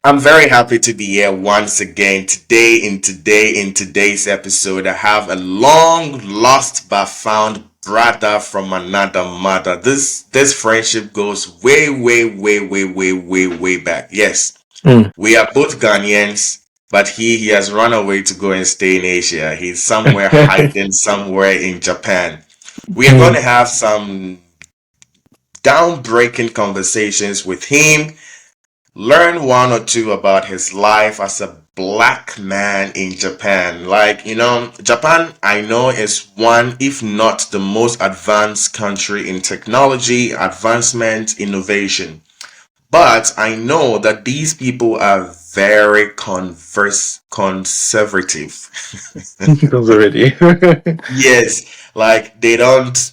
I'm very happy to be here once again in today's episode. I have a long lost but found brother from another mother. This friendship goes way back. Yes, Mm. we are both Ghanaians, but he has run away to go and stay in Asia. He's somewhere hiding somewhere in Japan. We are going Mm. to have some down-breaking conversations with him, learn one or two about his life as a black man in Japan. Japan, I know, is one, if not the most advanced country in technology, advancement, innovation. But I know that these people are very conservative. Comes already. Yes, like they don't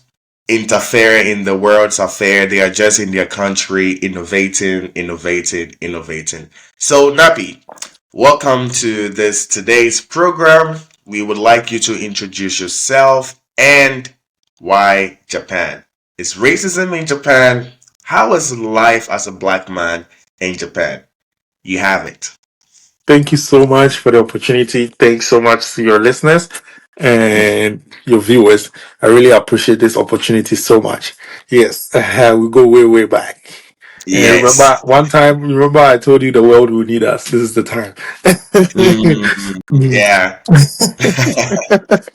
interfere in the world's affair. They are just in their country innovating. So, Nappy, welcome to this today's program. We would like you to introduce yourself and why Japan. Is racism in Japan? How is life as a black man in Japan? You have it. Thank you so much for the opportunity. Thanks so much to your listeners and your viewers. I really appreciate this opportunity so much. Yes, we go way back. And Yes. remember, one time, remember I told you the world will need us. This is the time. Mm. Yeah.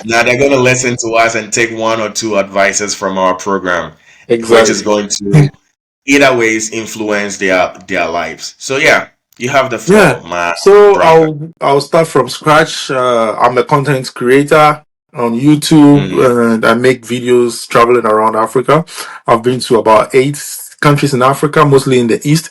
Now they're going to listen to us and take one or two advices from our program, which is Exactly. going to either ways influence their lives. So yeah, you have the Yeah. floor, my So brother. I'll start from scratch. I'm a content creator on YouTube, Mm, and I make videos traveling around Africa. I've been to about 8 countries in Africa, mostly in the east.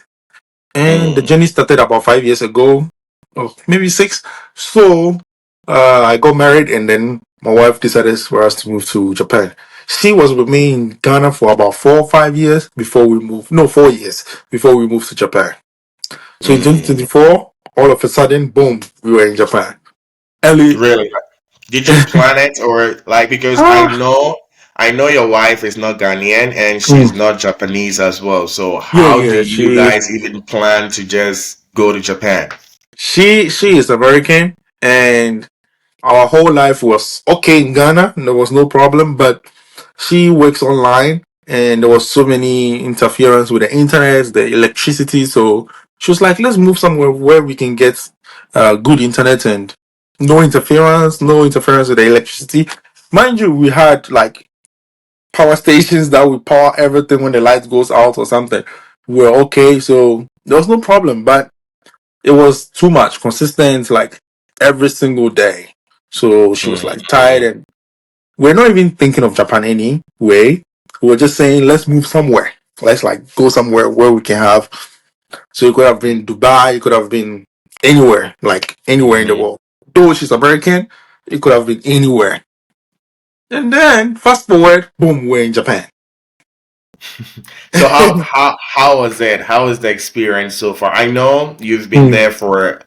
And the mm, journey started about 5 years ago, or maybe six. So I got married, and then my wife decided for us to move to Japan. She was with me in Ghana for about 4 or 5 years before we moved. No, 4 years before we moved to Japan. So in mm. 2024, all of a sudden, boom, we were in Japan. Early. Really? Did you plan it or like because Ah, I know your wife is not Ghanaian and she's mm, not Japanese as well. So yeah, how do yeah. you guys even plan to just go to Japan? She is American, and our whole life was okay in Ghana. There was no problem, but she works online, and there was so many interference with the internet, the electricity. So she was like, "Let's move somewhere where we can get good internet and no interference with the electricity." Mind you, we had like power stations that would power everything when the light goes out or something. We're okay, so there was no problem, but it was too much, consistent, like every single day. So she was like tired, Mm, and we're not even thinking of Japan anyway. We were just saying, let's move somewhere. Let's like go somewhere where we can have. So it could have been Dubai, it could have been anywhere, like anywhere in the mm. world. Though she's American, it could have been anywhere. And then fast forward, boom, we're in Japan. So how was it? How was the experience so far? I know you've been Hmm. there for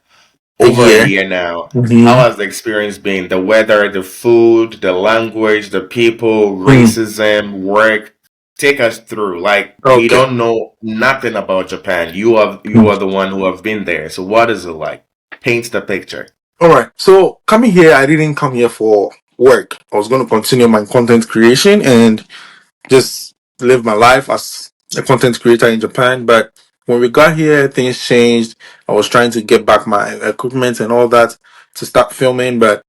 A over a year. year now. How Mm-hmm. has the experience been? The weather, the food, the language, the people, Hmm. racism, work. Take us through. Like we Okay. don't know nothing about Japan. Hmm. You are the one who have been there. So what is it like? Paint the picture. All right. So coming here, I didn't come here for work. I was going to continue my content creation and just live my life as a content creator in Japan. But when we got here, things changed. I was trying to get back my equipment and all that to start filming, but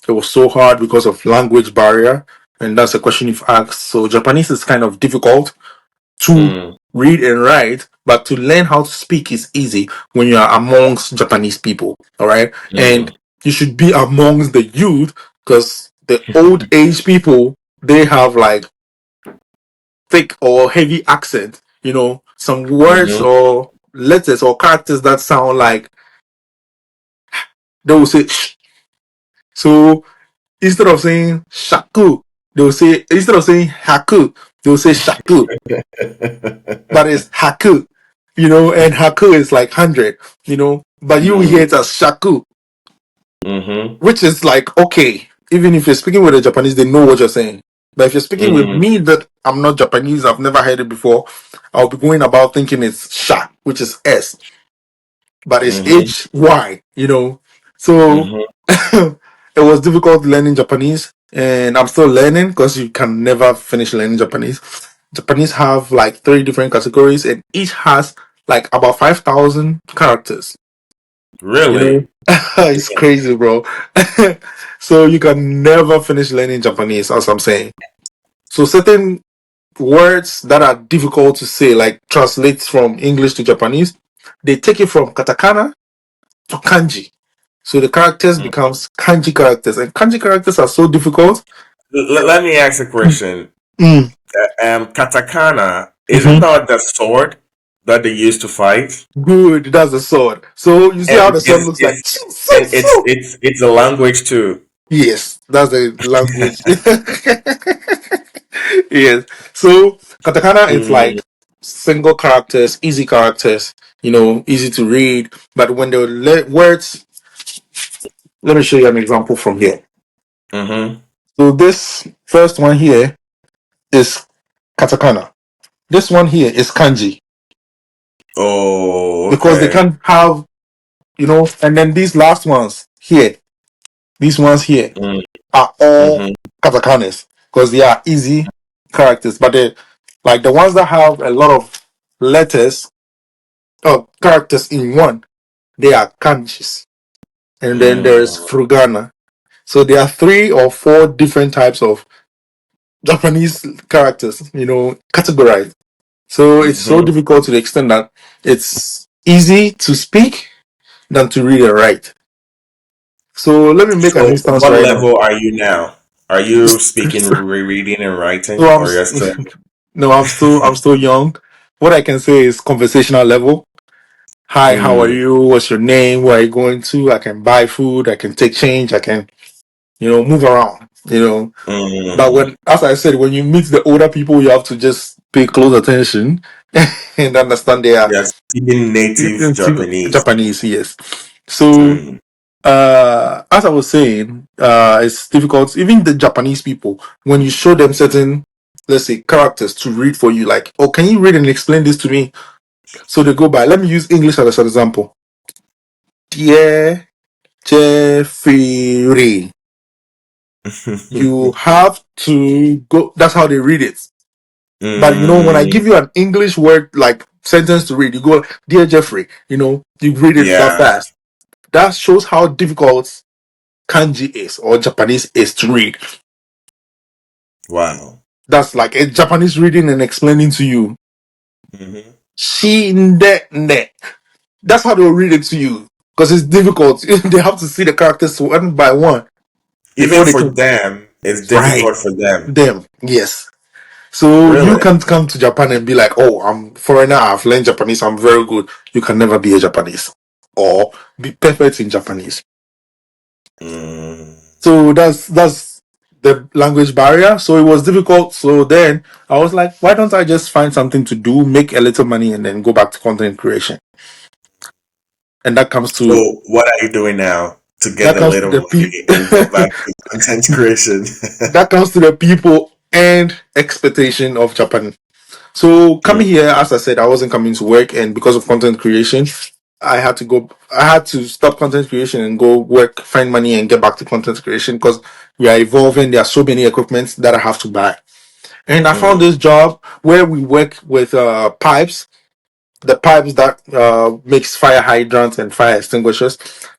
it was so hard because of language barrier. And that's a question you've asked. So Japanese is kind of difficult to Mm, read and write, but to learn how to speak is easy when you are amongst Japanese people. All right. And mm, you should be amongst the youth because the old age people, they have like thick or heavy accent, some words mm-hmm. or letters or characters that sound like they will say sh. So instead of saying shaku, instead of saying haku, they will say shaku, but it's haku, and haku is like 100, but you hear Mm, it as shaku, mm-hmm. which is like, okay, even if you're speaking with a Japanese, they know what you're saying. But if you're speaking with Mm-hmm. me that I'm not Japanese, I've never heard it before, I'll be going about thinking it's sha, which is S. but it's Mm-hmm. HY, So Mm-hmm. it was difficult learning Japanese, and I'm still learning because you can never finish learning Japanese. Japanese have like three different categories, and each has like about 5,000 characters. Really? It's crazy, bro. So you can never finish learning Japanese, as I'm saying. So certain words that are difficult to say, like translate from English to Japanese, they take it from katakana to kanji. So the characters becomes kanji characters, and kanji characters are so difficult. Let me ask a question. Mm. Katakana, isn't Mhm. that the sword that they used to fight? Good, that's the sword. So you see how And the sword looks like. it's a language too. Yes, that's the language. Yes. So katakana is Mm, like single characters, easy characters, easy to read. But when the words, let me show you an example from here. mm-hmm. So this first one here is katakana. This one here is kanji Oh, because they okay. can have, and then these last ones here, these ones here Mm, are all mm-hmm. katakanas because they are easy characters. But they like the ones that have a lot of letters or characters in one, they are kanjis. And then there's Mm, furugana. So there are three or four different types of Japanese characters, categorized. So it's so mm-hmm. difficult to the extent that it's easy to speak than to read and write. So let me make an So, instance what right now. level are you now? Are you speaking, reading, and So writing, I'm or you're still? no, I'm still young. What I can say is conversational level. Hi, how are Mm, you? What's your name? Where are you going to? I can buy food. I can take change. I can, move around. But mm, when, as I said, when you meet the older people, you have to just pay close attention and understand their you're speaking native Japanese. Japanese. Yes. So, Mm, as I was saying, it's difficult. Even the Japanese people, when you show them certain, let's say, characters to read for you, like, oh, can you read and explain this to me? So they go by. Let me use English as an example. Dear Jeffrey, you have to go. That's how they read it. But when I mm, give you an English word like sentence to read, you go, Dear Jeffrey, you read it that yeah. fast. That shows how difficult kanji is or Japanese is to read. Wow. That's like a Japanese reading and explaining to you. Mm-hmm. Nde. That's how they'll read it to you. Because it's difficult. They have to see the characters one by one before Even they for can. them, it's Right. difficult for them. Them. Yes. So you Really? can't come to Japan and be like, oh, I'm foreigner, I've learned Japanese, I'm very good. You can never be a Japanese or be perfect in Japanese. Mm. So that's the language barrier. So it was difficult. So then I was like, why don't I just find something to do, make a little money, and then go back to content creation? And that comes to So, what are you doing now to get that a comes to little the money and go back to content creation? that comes to the people and expectation of Japan. So Mm, coming here, as I said, I wasn't coming to work, and because of content creation, I had to go. I had to stop content creation and go work, find money, and get back to content creation because we are evolving. There are so many equipments that I have to buy, and I found mm, this job where we work with pipes, the pipes that makes fire hydrants and fire extinguishers.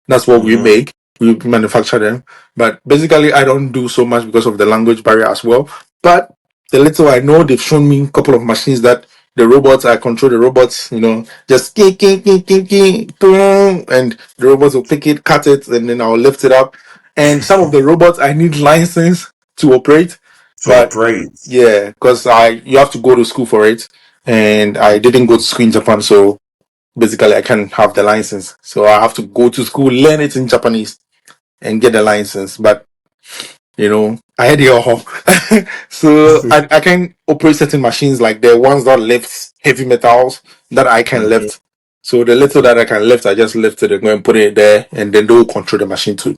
That's what we mm-hmm. make. We manufacture them. But basically, I don't do so much because of the language barrier as well. But the little I know, they've shown me a couple of machines that the robots, I control the robots, just boom, and the robots will pick it, cut it, and then I'll lift it up. And some of the robots, I need license to operate. To But operate. yeah, because you have to go to school for it, and I didn't go to school in Japan, so basically I can't have the license. So I have to go to school, learn it in Japanese, and get the license. But I had it all. So I can operate certain machines like the ones that lift heavy metals that I can Mhm. lift. So the little that I can lift, I just lift it and go and put it there, and then they'll control the machine to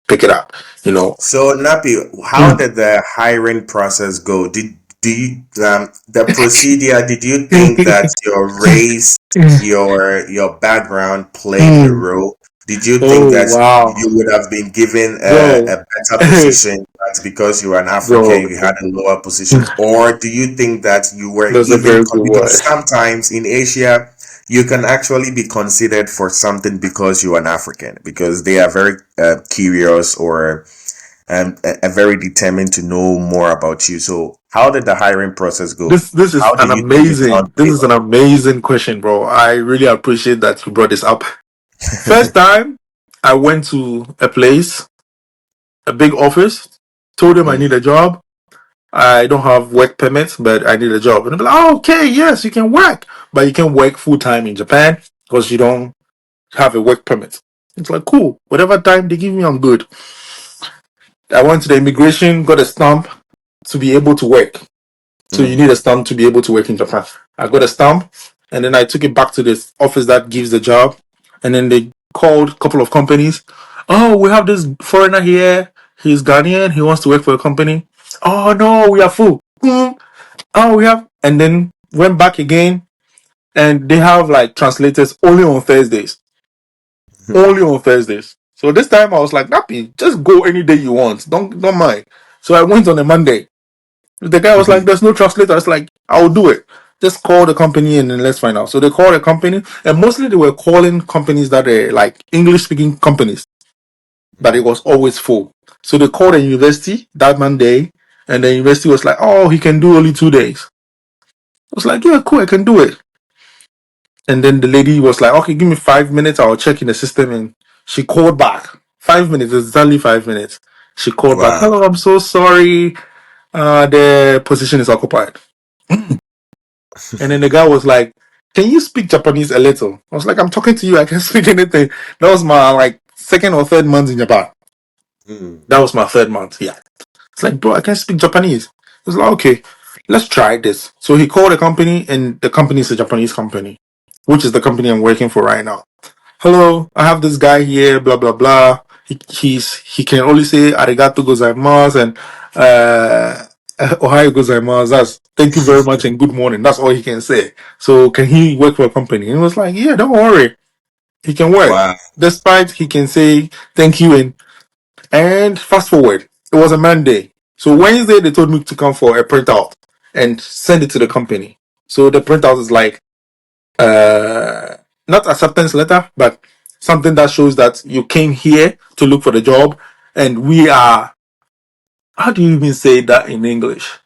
pick it up. You know. So, Nappy, how Mm. did the hiring process go? Did the procedure? Did you think that your race your background played a Mm. role? Did you think Oh that wow, you would have been given bro, a better position that's because you were an bro, African, you had a lower position? Or do you think that you were that's a even, very good word. because sometimes in Asia, you can actually be considered for something because you're an African, because they are very curious or very determined to know more about you. So, how did the hiring process go? This is How an did you think you found amazing this is favor? an amazing question, bro. I really appreciate that you brought this up. First time I went to a place, a big office, told them I need a Mhm. job. I don't have work permits, but I need a job. And they're like, oh, okay, yes, you can work, but you can work full time in Japan because you don't have a work permit. It's like, cool. Whatever time they give me, I'm good. I went to the immigration, got a stamp to be able to work. So you need Mm. a stamp to be able to work in Japan. I got a stamp and then I took it back to this office that gives the job. And then they called a couple of companies. Oh, we have this foreigner here. He's Ghanaian. He wants to work for a company. Oh, no, we are full. Oh, we have. And then went back again. And they have like translators only on Thursdays. Only on Thursdays. So this time I was like, Nappy, just go any day you want. Don't mind. So I went on a Monday. The guy was like, "There's no translator." I was like, "I'll do it. Just call the company and then let's find out." So they called the company, and mostly they were calling companies that are like English-speaking companies, but it was always full. So they called a university that Monday, and the university was like, "Oh, he can do only 2 days." I was like, "Yeah, cool, I can do it." And then the lady was like, "Okay, give me 5 minutes. I'll check in the system." And she called back. 5 minutes, exactly 5 minutes. She called back. Wow. "Hello, I'm so sorry. The position is occupied." And then the guy was like, "Can you speak Japanese a little?" I was like, "I'm talking to you. I can speak anything." That was my like second or third month in Japan. Mm. That was my third month. Yeah. It's like, bro, I can speak Japanese. He was like, okay, let's try this. So he called the company, and the company is a Japanese company, which is the company I'm working for right now. "Hello, I have this guy here, blah blah blah. He can only say arigato gozaimasu and uh ohayo gozaimasu. That's thank you very much and good morning. That's all he can say. So can he work for a company?" And he was like, "Yeah, don't worry, he can work. Wow. Despite he can say thank you and fast forward. It was a Monday. So Wednesday they told me to come for a printout and send it to the company. So the printout is like uh, not acceptance letter, but something that shows that you came here to look for the job, and we are. How do you even say that in English?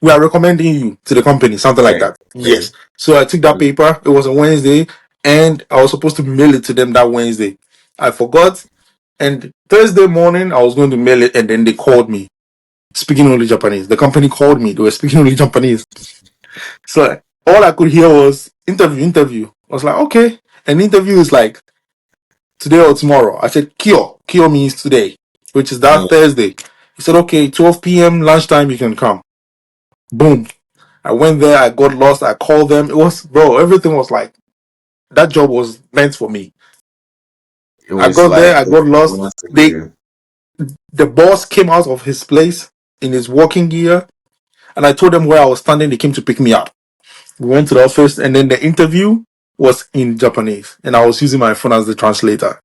We are recommending you to the company, something like Okay. that. Okay. Yes. So I took that Mm. paper. It was a Wednesday, and I was supposed to mail it to them that Wednesday. I forgot, and Thursday morning I was going to mail it, and then they called me speaking only Japanese. The company called me. They were speaking only Japanese. So all I could hear was interview, interview. I was like, okay. An interview is like today or tomorrow. I said, Kyo. Kyo means today, which is that Mm. Thursday. He said, okay, 12 p.m. lunchtime, you can come. Boom. I went there. I got lost. I called them. It was, bro, everything was like, that job was meant for me. It I was got there. like I got it lost. was for you. The boss came out of his place in his working gear, and I told them where I was standing. They came to pick me up. We went to the office, and then the interview was in Japanese, and I was using my phone as the translator.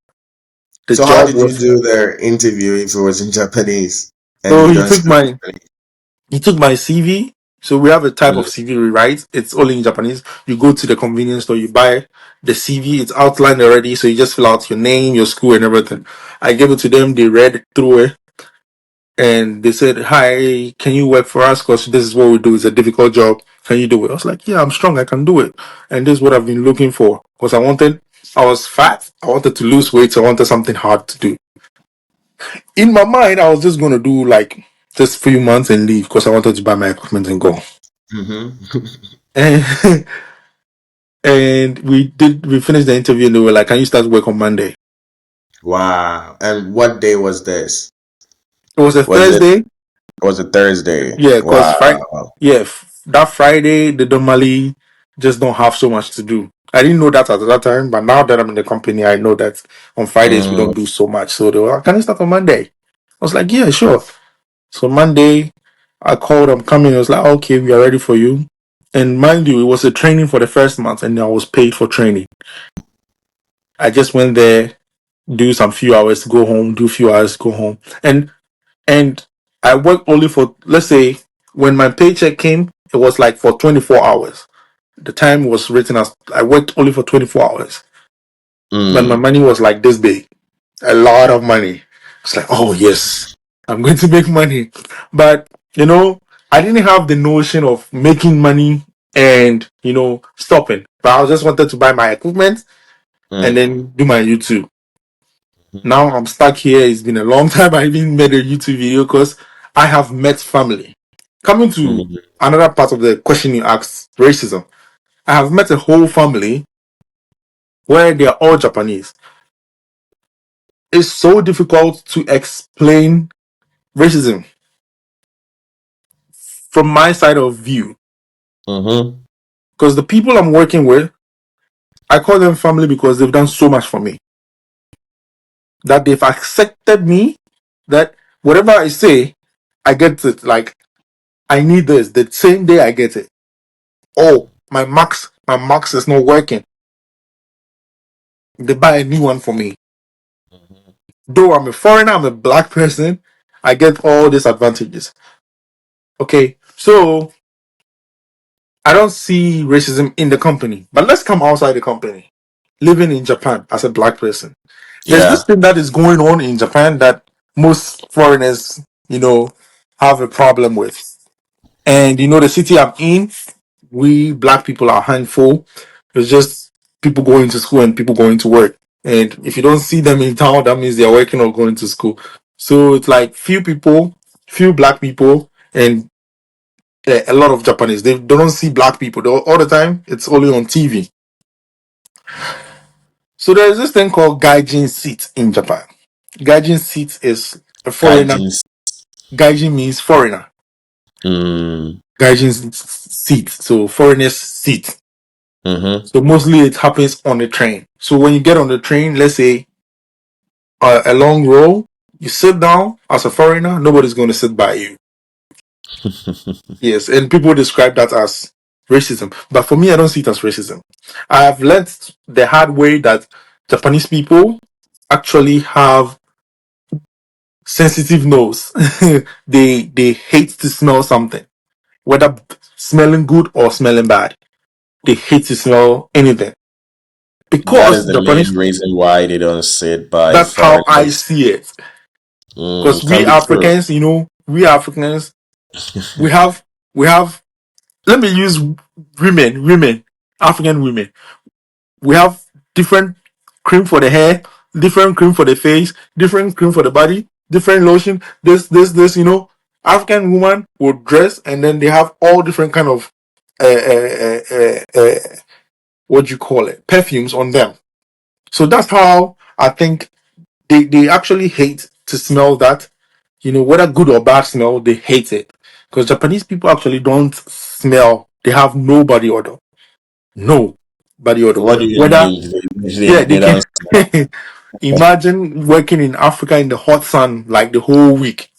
The So how job did you was do the interview if it was in Japanese and so you don't speak he took my CV. So we have a type of Japanese? CV we write. It's only in Japanese. You go to the convenience store, you buy the CV. It's outlined already, so you just fill out your name, your school, and everything. I gave it to them. They read through it, and they said, "Hi, can you work for us? Because this is what we do. It's a difficult job. Can you do it?" I was like, "Yeah, I'm strong. I can do it." And this is what I've been looking for. Because I was fat. I wanted to lose weight. So I wanted something hard to do. In my mind, I was just going to do like just few months and leave because I wanted to buy my equipment and go. Mm-hmm. And, and we finished the interview and they were like, "Can you start work on Monday?" Wow. And what day was this? It was a Was it Thursday. was it Thursday? Yeah, because Wow. that Friday they normally just don't have so much to do. I didn't know that at that time, but now that I'm in the company, I know that on Fridays we Mm. don't do so much. So they were like, "Can you start on Monday?" I was like, "Yeah, sure." So Monday, I called, "I'm coming." I was like, "Okay, we are ready for you." And mind you, it was a training for the first month, and I was paid for training. I just went there, do some few hours, go home, do few hours, go home, and I worked only for, let's say, when my paycheck came, it was like for 24 hours. The time was written as I worked only for 24 hours, but my Mm. money was like this big, a lot of money. It's like, oh yes, I'm going to make money, but I didn't have the notion of making money and stopping. But I just wanted to buy my equipment and Mm. then do my YouTube. Now I'm stuck here. It's been a long time. I even made a YouTube video because I have met family. Coming to Mm. another part of the question you asked, racism. I have met a whole family where they are all Japanese. It's so difficult to explain racism from my side of view Mm-hmm. because the people I'm working with, I call them family because they've done so much for me that they've accepted me. That whatever I say, I get it. Like I need this. The same day I get it. Oh, my max is not working. They buy a new one for me. Though I'm a foreigner, I'm a black person, I get all these advantages. Okay, so I don't see racism in the company. But let's come outside the company. Living in Japan as a black person. There's this Yeah. thing that is going on in Japan that most foreigners, have a problem with. And the city I'm in, we black people are handful. It's just people going to school and people going to work. And if you don't see them in town, that means they're working or going to school. So it's like few people, few black people, and a lot of Japanese. They don't see black people all the time. It's only on TV. So there's this thing called gaijin seat in Japan. Gaijin seat is a foreigner. Gaijins. Gaijin means foreigner. Mm. Gaijin seat, so foreigners seat. Mm-hmm. So mostly it happens on the train. So when you get on the train, let's say a long row, you sit down as a foreigner, nobody's going to sit by you. Yes, and people describe that as racism. But for me, I don't see it as racism. I have learned the hard way that Japanese people actually have sensitive nose. They hate to smell something, whether smelling good or smelling bad. They hate to smell anything That is because the main Japanese. reason why they don't sit by That's how I foreigners. see it. Because Can we be true. Africans, we have we have. Let me use women, African women. We have different cream for the hair, different cream for the face, different cream for the body, different lotion. This. African woman will dress, and then they have all different kind of what do you call it, perfumes on them. So that's how I think they actually hate to smell that. Whether good or bad smell, they hate it. Because Japanese people actually don't smell. They have no body odor. No body odor. What do you Whether, mean? yeah, they They can. don't smell. Imagine working in Africa in the hot sun like the whole week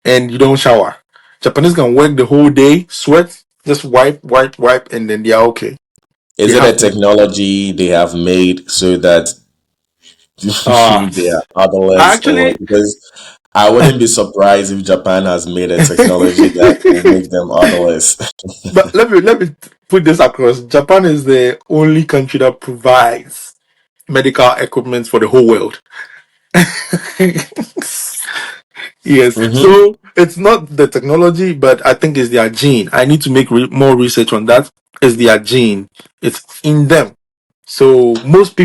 and you don't shower. Japanese can work the whole day, sweat, just wipe, wipe, wipe, and then they are okay. They Is it a have technology they have uh made so that I they are odorless, or actually because I wouldn't be surprised if Japan has made a technology that will make them odorless. but let me put this across. Japan is the only country that provides medical equipment for the whole world. Yes, Mm-hmm. so it's not the technology, but I think it's their gene. I need to make more research on that. It's their gene. It's in them. So most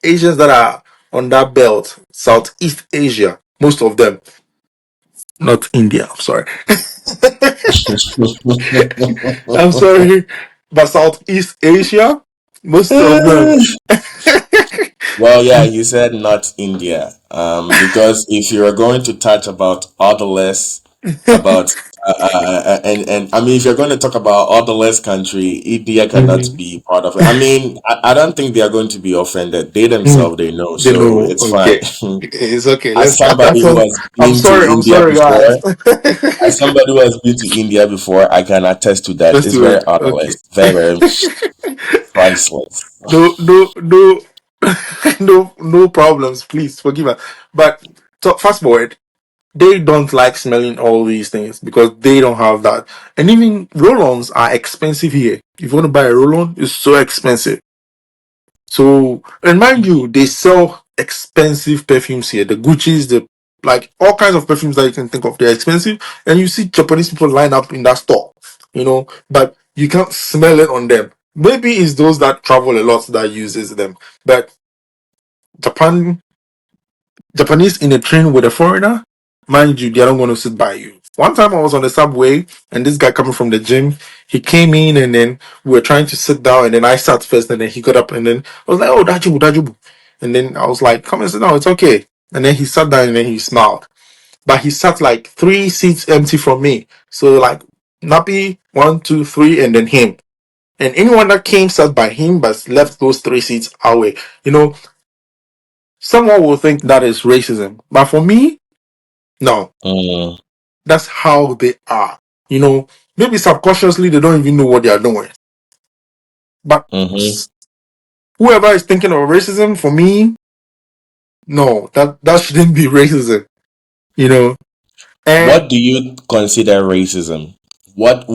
Asians that are on that belt, Southeast Asia, most of them, not India. I'm sorry. I'm sorry, but Southeast Asia, most of them. Well, yeah, you said not India. Because if you're going to touch about odorless, about And I mean, if you're going to talk about otherless country, India cannot Mhm. be part of it. I mean, I don't think they are going to be offended. They Mm. themselves, they know, They so know. it's fine. Okay. It's okay. As Let's. somebody who has I'm been to sorry. I'm India sorry, before, guys. as somebody who has been to India before, I can attest to that. Let's It's do very it. Okay. otherless, very, very priceless. No, no, no, no problems. Please forgive us. But fast forward. They don't like smelling all these things because they don't have that. And even roll-ons are expensive here. If you want to buy a roll-on, it's so expensive. So, and mind you, they sell expensive perfumes here. The Gucci's, the like all kinds of perfumes that you can think of. They're expensive, and you see Japanese people line up in that store. But you can't smell it on them. Maybe it's those that travel a lot that uses them. But Japan Japanese in a train with a foreigner, mind you, they are not going to sit by you. One time I was on the subway and this guy coming from the gym, he came in and then we were trying to sit down and then I sat first and then he got up and then I was like, oh, Dajubu, Dajubu. And then I was like, come and sit down, it's okay. And then he sat down and then he smiled. But he sat like 3 seats empty from me. So like Nappy, 1, 2, 3, and then him. And anyone that came sat by him but left those 3 seats away. Someone will think that is racism. But for me, no, Mm, that's how they are. You know, Maybe subconsciously they don't even know what they are doing. But hmm whoever is thinking of racism, for me, no, that shouldn't be racism. You know, and What do you consider racism? What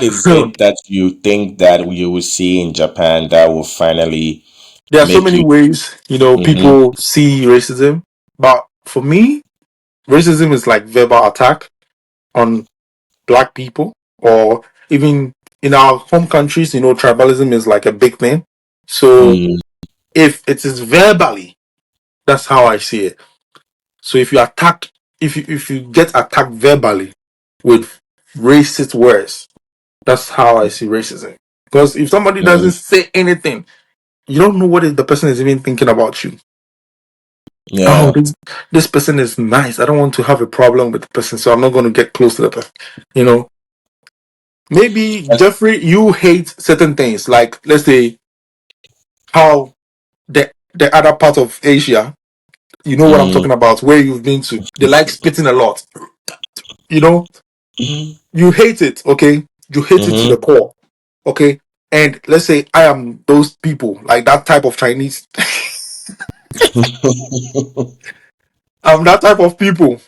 is there it that you think that you will see in Japan that will finally are so make many you? ways, Hmm people see racism. But for me, racism is like verbal attack on black people, or even in our home countries, tribalism is like a big thing. So Mm, if it is verbally, that's how I see it. So if you get attacked verbally with racist words, that's how I see racism. Because if somebody mm, doesn't say anything, you don't know what the person is even thinking about you. Oh, yeah. this person is nice. I don't want to have a problem with the person, so I'm not going to get close to the person. You know, Maybe Jeffrey, you hate certain things, like let's say how the other part of Asia, you know what I'm Mm, talking about, where you've been to, they like spitting a lot. You know, you hate it, okay? You hate it to the mm-hmm. core, okay? And let's say I am those people, like that type of Chinese. I'm that type of people,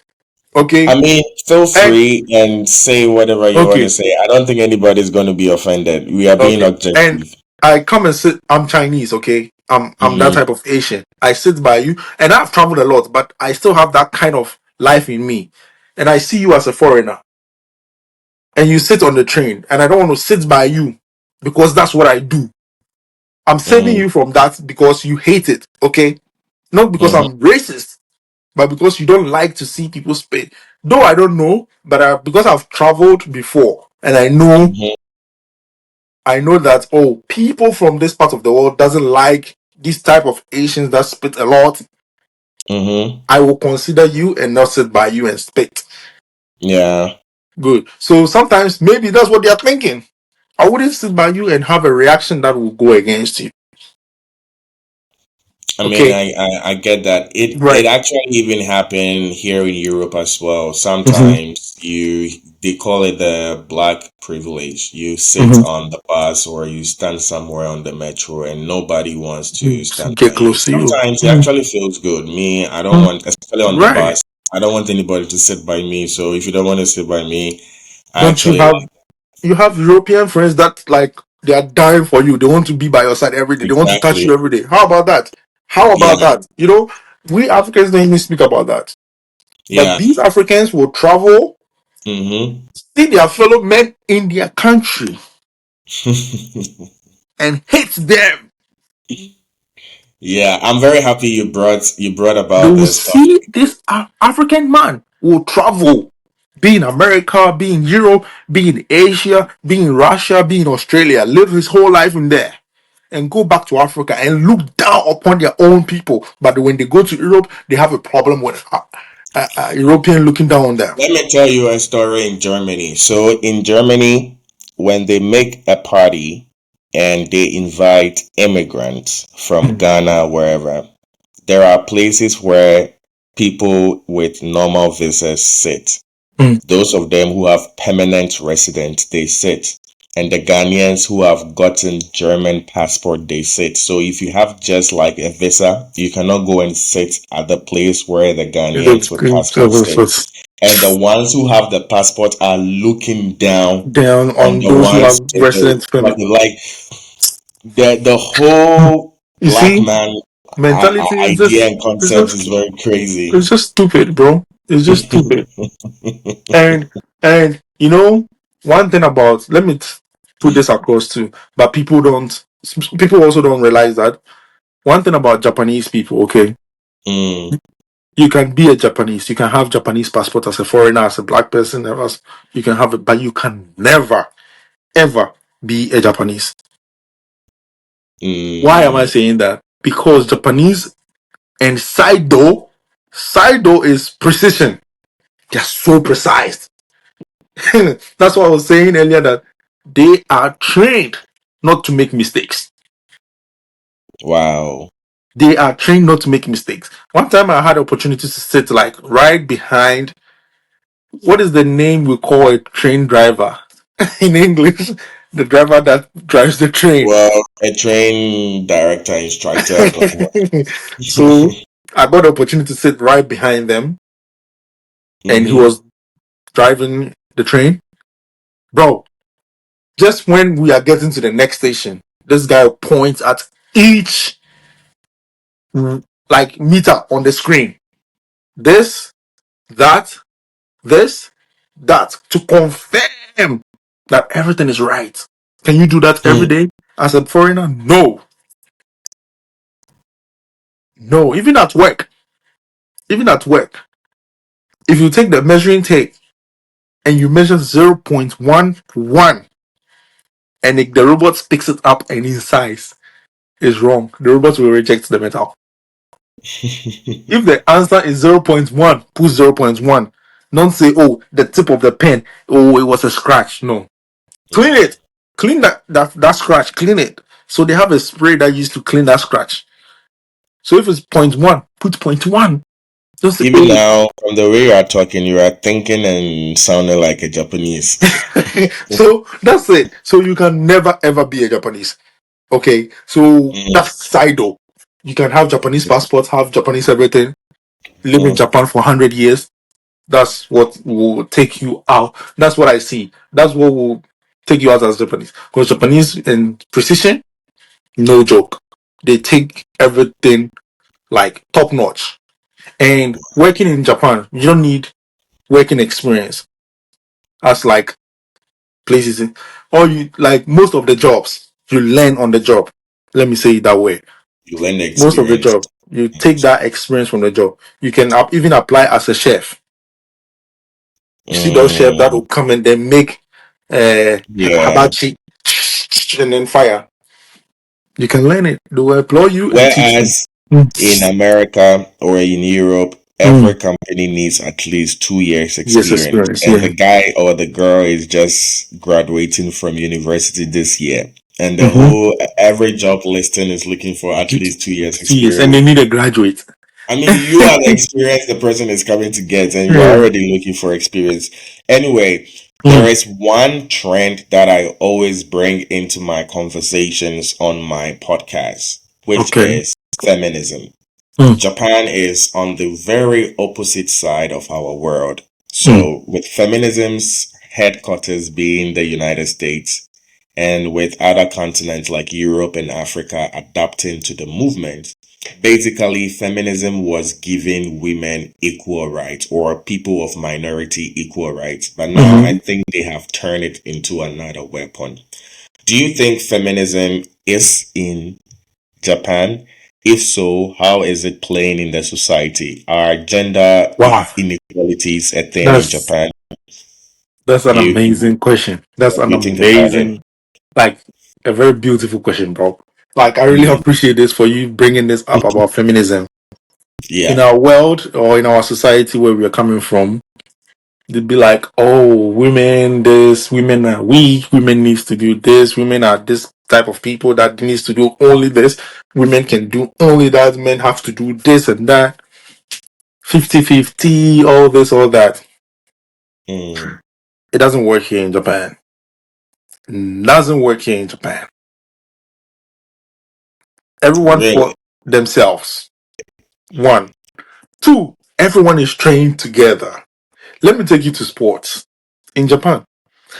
I okay? mean, feel And free and say whatever you want to okay, say. I don't think anybody's going to be offended. We are being okay. And objective. I come and sit, I'm Chinese, okay? I'm that Mm-hmm. type of Asian. I sit by you, and I've traveled a lot, but I still have that kind of life in me. And I see you as a foreigner, and you sit on the train, and I don't want to sit by you because that's what I do. I'm saving Mm-hmm. you from that because you hate it, okay? Not because Mm-hmm. I'm racist, but because you don't like to see people spit. Though I don't know, but because I've traveled before and Mm-hmm. I know that people from this part of the world doesn't like this type of Asians that spit a lot. Mm-hmm. I will consider you and not sit by you and spit. Yeah. Good. So sometimes maybe that's what they're thinking. I wouldn't sit by you and have a reaction that will go against you. I mean, Okay. I get that. It Right. actually even happened here in Europe as well. Mm-hmm. Sometimes they call it the black privilege. You sit Mm-hmm. on the bus or you stand somewhere on the metro and nobody wants to stand Get by you. close to you. Sometimes it Mm-hmm. actually feels good. Me, I don't want, especially on the Right. bus, I don't want anybody to sit by me. So if you don't want to sit by me, I Don't you actually have like you have European friends that like they are dying for you. They want to be by your side every day. They want to touch you exactly. every day. How about that? How Yeah. about that? We Africans don't even speak about that. But Yeah. these Africans will travel, Mm-hmm. see their fellow men in their country, and hate them. Yeah, I'm very happy you brought They about will this topic. see this African man will travel, be in America, be in Europe, be in Asia, be in Russia, be in Australia, live his whole life in there, and go back to Africa and look down upon their own people. But when they go to Europe, they have a problem with her. European looking down on them. Let me tell you a story in Germany. So in Germany, when they make a party and they invite immigrants from Mm, Ghana, wherever, there are places where people with normal visas sit. mm. Those of them who have permanent residence, they sit. And the Ghanaians who have gotten German passport, they sit. So if you have just like a visa, you cannot go and sit at the place where the Ghanaians with passports sit. And the ones who have the passport are looking down Down on on the those who ones have with residence permit. like the whole You black see, man mentality is idea just and concept is very it's crazy. just stupid, bro. It's just stupid. And you know, one thing about let me put this across too, but people also don't realize that one thing about Japanese people, okay, Mm, you can be a Japanese, you can have Japanese passport as a foreigner, as a black person, you can have it, but you can never ever be a Japanese. Why am I mm, saying that? Because Japanese and Saido is precision. They're so precise. That's what I was saying earlier that they are trained not to make mistakes. wow. They are trained not to make mistakes. One time I had the opportunity to sit like right behind what is the name we call a train driver in English? The driver that drives the train. Well, a train director, instructor, but So I got the opportunity to sit right behind them and he mm-hmm. was driving the train. Bro, just when we are getting to the next station, this guy points at each like meter on the screen. This, that, this, that to confirm that everything is right. Can you do that every day as a foreigner? No. No. Even at work. Even at work. If you take the measuring tape and you measure 0.11 and the robot picks it up and in size is wrong, the robot will reject the metal. If the answer is 0.1, put 0.1. Don't say, oh, the tip of the pen, oh, it was a scratch. No. Clean it. Clean that scratch. Clean it. So they have a spray that used to clean that scratch. So if it's point one, put point one. Don't say, Even oh. now, from the way you are talking, you are thinking and sounding like a Japanese. So that's it. So you can never ever be a Japanese. Okay. So Mm, that's Saido. You can have Japanese passports, have Japanese everything, live in mm, Japan for 100 years. That's what will take you out. That's what I see. That's what will take you out as Japanese. Because Japanese in precision, no joke. They take everything like top notch. And working in Japan, you don't need working experience. That's like places in, or you like most of the jobs you learn on the job. Let me say it that way. you learn the Most of the experience. job, you take that experience from the job. You can even apply as a chef. You see those chefs that Mm, will come and then make yeah. hibachi and then fire. You can learn it. They will employ you and teach you. Whereas in Mm. America or in Europe, Mm. every company needs at least 2 years Yes, experience. experience. And Yeah. the guy or the girl is just graduating from university this year. And the Mm-hmm. whole every job listing is looking for at least 2 years Yes, and experience. they need a graduate. I mean, you are the experience the person is coming to get, and you're Yeah. already looking for experience. Anyway, there Mm. is one trend that I always bring into my conversations on my podcast, which Okay. is feminism. Mm. Japan is on the very opposite side of our world. Mm. So, with feminism's headquarters being the United States, and with other continents like Europe and Africa adapting to the movement, basically, feminism was giving women equal rights or people of minority equal rights. But now I Mm-hmm. think they have turned it into another weapon. Do you think feminism is in Japan? If so, how is it playing in the society? Are gender Wow. inequalities a thing in That's Japan? that's an You, amazing question. That's what an do you think about it? amazing, like a very beautiful question, bro. Like I really Mm, appreciate this for you bringing this up about feminism. Yeah. In our world or in our society where we are coming from, they'd be like, oh, women this, women are weak, women needs to do this, women are this type of people that needs to do only this, women can do only that, men have to do this and that, 50-50, all this, all that. Mm. It doesn't work here in Japan. Doesn't work here in Japan. Everyone Really? for themselves. One. Two, everyone is trained together. Let me take you to sports. In Japan,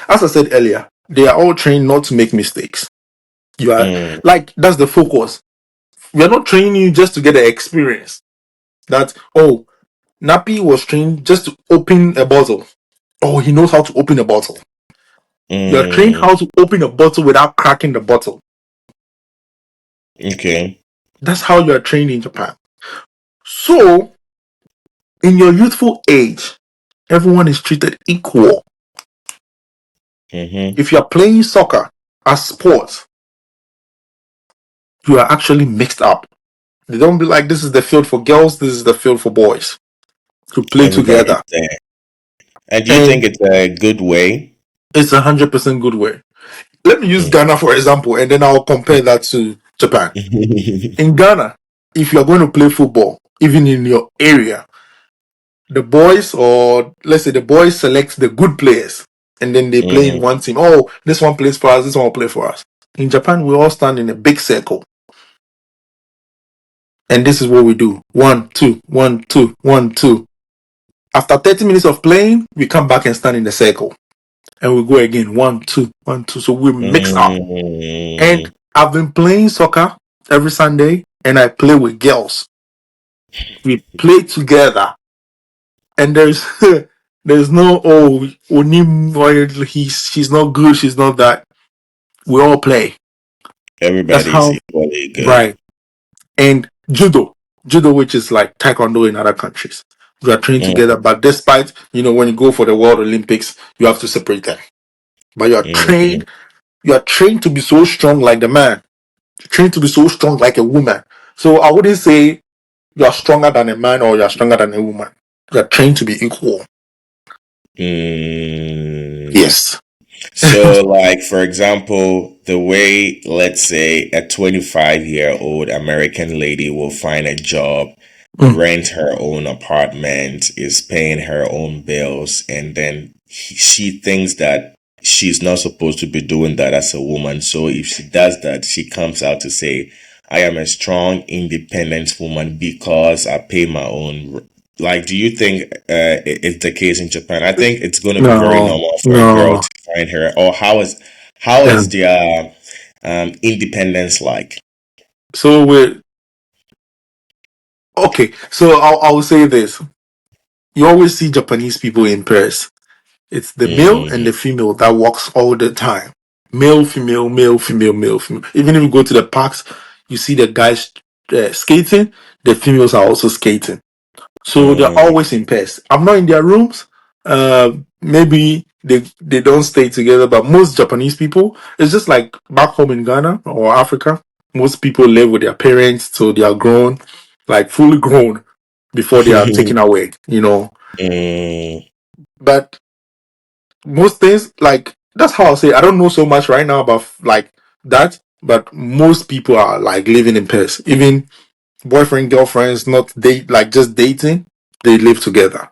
as I said earlier, they are all trained not to make mistakes. You are Mm. like that's the focus. We are not training you just to get the experience. That oh, Nappy was trained just to open a bottle. Oh, he knows how to open a bottle. You are trained Mm. how to open a bottle without cracking the bottle. Okay. That's how you are trained in Japan. So, in your youthful age, everyone is treated equal. Mm-hmm. If you are playing soccer as sport, you are actually mixed up. They don't be like this is the field for girls, this is the field for boys to play Everybody's together. there. And do you think And it's a good way? it's 100% good way. Let me use Mm. Ghana for example, and then I'll compare that to Japan. In Ghana, if you are going to play football, even in your area, the boys, or let's say the boys select the good players, and then they play in Mm. one team. Oh, this one plays for us, this one will play for us. In Japan, we all stand in a big circle, and this is what we do: 1, 2, 1, 2, 1, 2. After 30 minutes of playing, we come back and stand in the circle, and we go again: 1, 2, 1, 2. So we mix up. And Mm. I've been playing soccer every Sunday, and I play with girls. We play together, and there's there's no Onim or she's not good, she's not that. We all play. That's Everybody's how equally good. right. And judo, which is like taekwondo in other countries, we are trained Mm. together. But despite when you go for the World Olympics, you have to separate them. But Mm. you are trained to be so strong like the man. You're trained to be so strong like a woman. So I wouldn't say you are stronger than a man or you are stronger than a woman. You are trained to be equal. Mm. Yes. So, like, for example, the way, let's say, a 25-year-old American lady will find a job, Mm. rent her own apartment, is paying her own bills, and then she thinks that she's not supposed to be doing that as a woman. So, if she does that, she comes out to say, I am a strong, independent woman because I pay my own. Like, do you think it's the case in Japan? I think it's going to be very No, normal for a girl no. to find her. Or how Yeah. is their independence like? So we're okay. So I'll say this. You always see Japanese people in pairs. It's the male and Mm, the female that walks all the time. Male, female, male, female, male, female. Even if you go to the parks, you see the guys skating. The females are also skating. So they're mm, always in pairs. I'm not in their rooms. Maybe they don't stay together, but most Japanese people, it's just like back home in Ghana or Africa. Most people live with their parents till they are grown, like fully grown, before they are taken away. mm. But most things, like that's how I'll say. I don't know so much right now about like that, but most people are like living in pairs. Even boyfriend, girlfriends, not date, like just dating. They live together.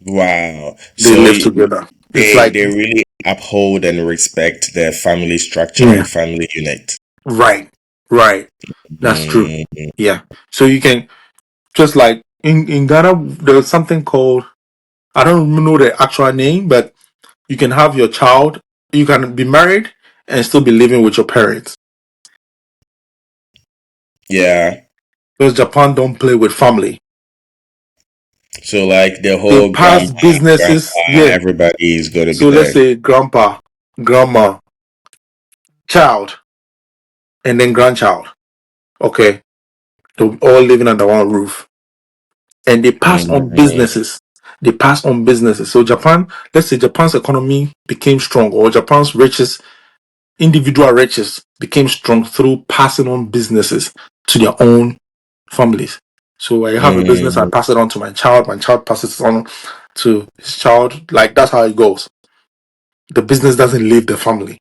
Wow. They So live together. It's they like, they really uphold and respect their family structure yeah, and family unit. right, right. That's true. Mm, Yeah. So you can just like in Ghana, there's something called, I don't even know the actual name, but you can have your child, you can be married and still be living with your parents. yeah. Because Japan don't play with family. So like the They whole pass grandpa, businesses, grandpa, yeah. everybody is going to be So let's there. say grandpa, grandma, child, and then grandchild. Okay. They're all living under one roof. And they pass on Mm, businesses. They pass on businesses. So Japan, let's say Japan's economy became strong, or Japan's riches, individual riches became strong through passing on businesses to their own families. So I have a business, I Mm, pass it on to my child passes it on to his child. Like that's how it goes. The business doesn't leave the family.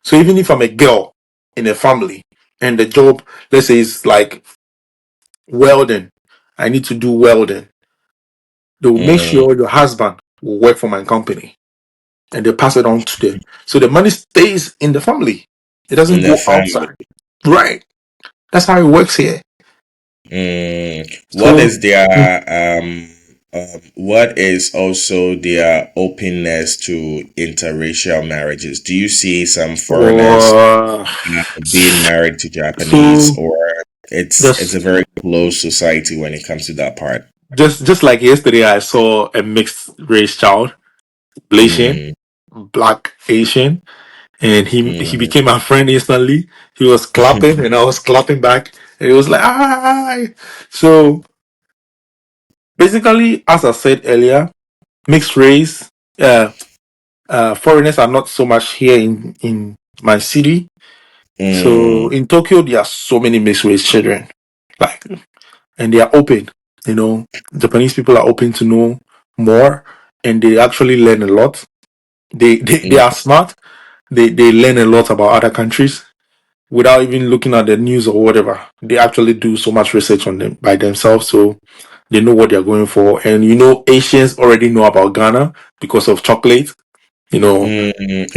So even if I'm a girl in a family and the job, let's say, is like welding, I need to do welding. They will make mm, sure your husband will work for my company and they pass it on to them. So the money stays in the family. It doesn't in the go family. outside. Right. That's how it works here. What is So their what is also their openness to interracial marriages? Do you see some foreigners uh, being married to Japanese, so or it's a just very closed society when it comes to that part? just like yesterday I saw a mixed race child, Blasian, Mm, black Asian, and he mm, became my friend instantly. He was clapping and I was clapping back. And it was like hi. So basically, as I said earlier, mixed race, uh, foreigners are not so much here in my city. So mm, in Tokyo, there are so many mixed race children, like, and they are open. You know, Japanese people are open to know more, and they actually learn a lot. They are mm, smart. They learn a lot about other countries without even looking at the news or whatever. They actually do so much research on them by themselves, so they know what they're going for. And you know, Asians already know about Ghana because of chocolate. You know,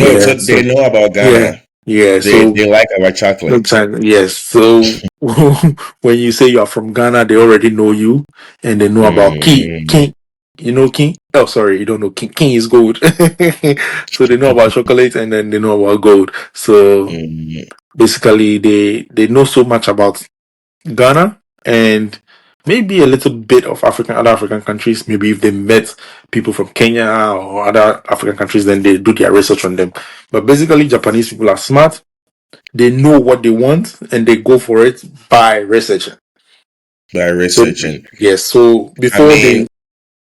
Oh, yeah. so they So know about yeah, Ghana. yeah. So They like our chocolate. yes. So when you say you are from Ghana, they already know you, and they know about King. Mm, King, you know King. Oh, sorry, you don't know King. King is gold. So they know about chocolate, and then they know about gold. So mm, basically, they know so much about Ghana and maybe a little bit of other African countries. Maybe if they met people from Kenya or other African countries, then they do their research on them. But basically, Japanese people are smart. They know what they want and they go for it by researching. by So researching. yes, so I mean,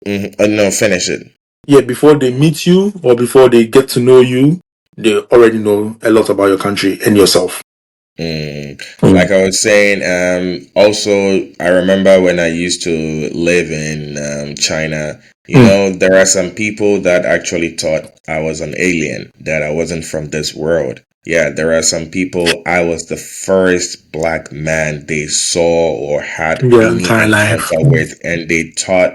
no, finish it. before they meet you or before they get to know you, they already know a lot about your country and yourself. Mm. Mm. Like I was saying, also, I remember when I used to live in China, Mm. there are some people that actually thought I was an alien, that I wasn't from this world. Yeah, there are some people, I was the first black man they saw or had Your any entire life. encounter with, and they thought,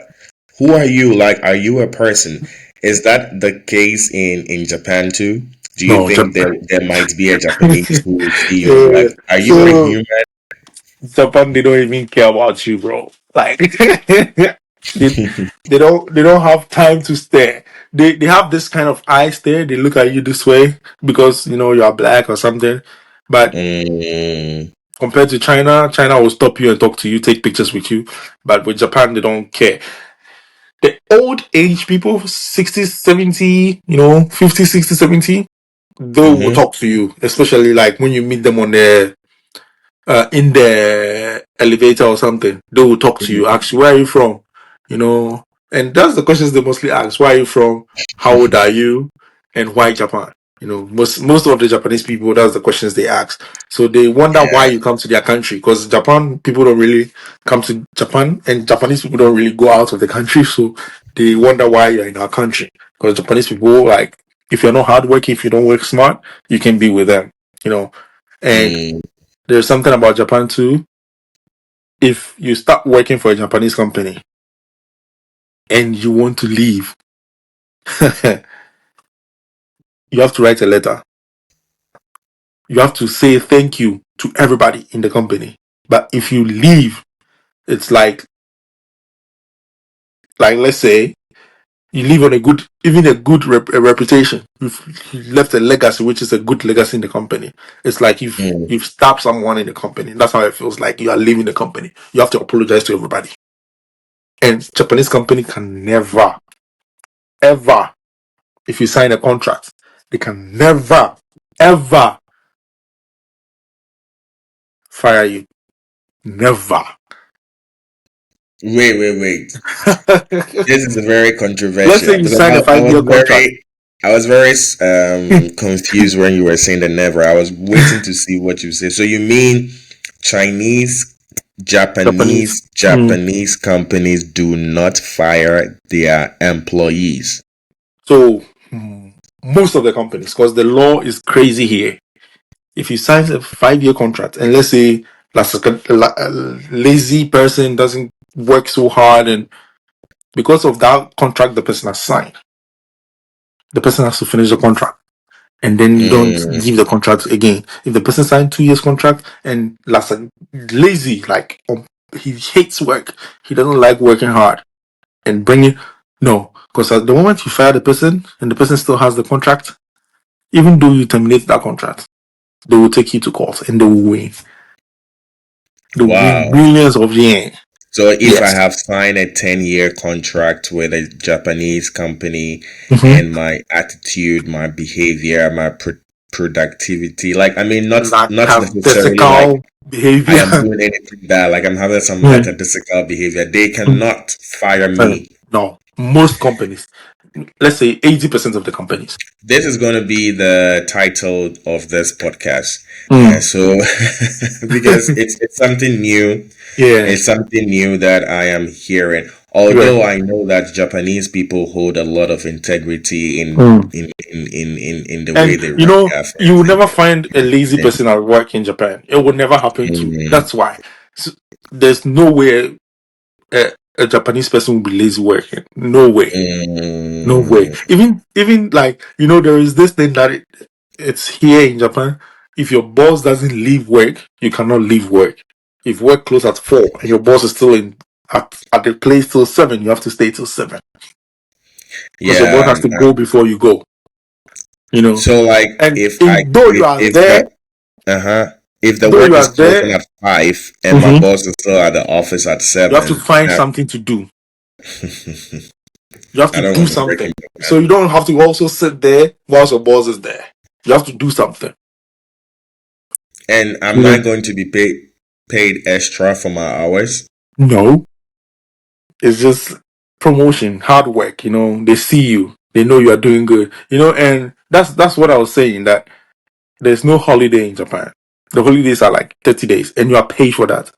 who are you? Like, are you a person? Is that the case in Japan too? Do you No, think there might be a Japanese who will see you and be yeah. like, "Are you a So human?" Japan, they don't even care about you, bro. Like they they don't have time to stare. They have this kind of eye stare. They look at you this way because you are black or something. But Mm, compared to China, China will stop you and talk to you, take pictures with you. But with Japan, they don't care. The old age people, 60, 70, 50, 60, 70, they will mm-hmm, talk to you, especially like when you meet them in the elevator or something. They will talk to you, ask you, where are you from? You know, and that's the questions they mostly ask. Where are you from? How old are you? And why Japan? Most of the Japanese people, that's the questions they ask. So they wonder why yeah. you come to their country because Japan people don't really come to Japan, and Japanese people don't really go out of the country. So they wonder why you're in our country because Japanese people like if you're not hardworking, if you don't work smart, you can be with them. You know, and Mm, there's something about Japan too. If you start working for a Japanese company and you want to leave, you have to write a letter. You have to say thank you to everybody in the company. But if you leave, it's like let's say you leave on even a good a reputation. You've left a legacy, which is a good legacy in the company. It's like you've mm, you've stabbed someone in the company. That's how it feels like you are leaving the company. You have to apologize to everybody. And Japanese company can never, ever, if you sign a contract, they can never, ever fire you. Never. wait. This is very Let's controversial say you because sign a I was 5 year contract. I was very confused when you were saying the never. I was waiting to see what you say. So you mean Chinese Japanese. Japanese companies do not fire their employees. So most of the companies, because the law is crazy here. If you sign a 5-year contract, and let's say a lazy person doesn't work so hard, and because of that contract the person has signed, the person has to finish the contract. And then you don't Mm, give the contract again. If the person signed 2 years contract and last lazy, like he hates work, he doesn't like working hard and bringing no, because at the moment you fire the person and the person still has the contract, even though you terminate that contract, they will take you to court and they will win. They will win wow. millions of yen. So if I Yes. have signed a 10-year contract with a Japanese company Mm-hmm. and my attitude, my behavior, my productivity, like I mean not necessarily like Lackadaisical I behavior. am doing anything bad, like I'm having some Mm. lackadaisical behavior, they cannot fire me. No, most companies, let's say 80% of the companies. This is going to be the title of this podcast. Mm. So because it's something new. It's Yes. something new that I am hearing. Yeah. Although I know that Japanese people hold a lot of integrity Mm. in the way And they you run know, their you will affairs never find a lazy and person at work in Japan. It would never happen to. mm, That's why. So, there's no way a Japanese person will be lazy working. No way. No way. mm, Even like there is this thing that it's here in Japan. If your boss doesn't leave work, you cannot leave work. If work close at 4 and your boss is still in at the place till 7, you have to stay till 7 because your boss yeah. has to go before you go. You know, So like and if I though you are if there, the uh-huh if the though you work is are closing there, at 5 and my mhm, boss is still at the office at you have to 7, find something to do. You have I to don't do want to work something. in So Japan. you don't have to also sit there whilst your boss is there. You have to do something. And I'm You know, not going to be paid extra for my hours. no, it's just promotion, hard work. They see you, they know you are doing good. And that's what I was saying, that there's no holiday in Japan. The holidays are like 30 days, and you are paid for that.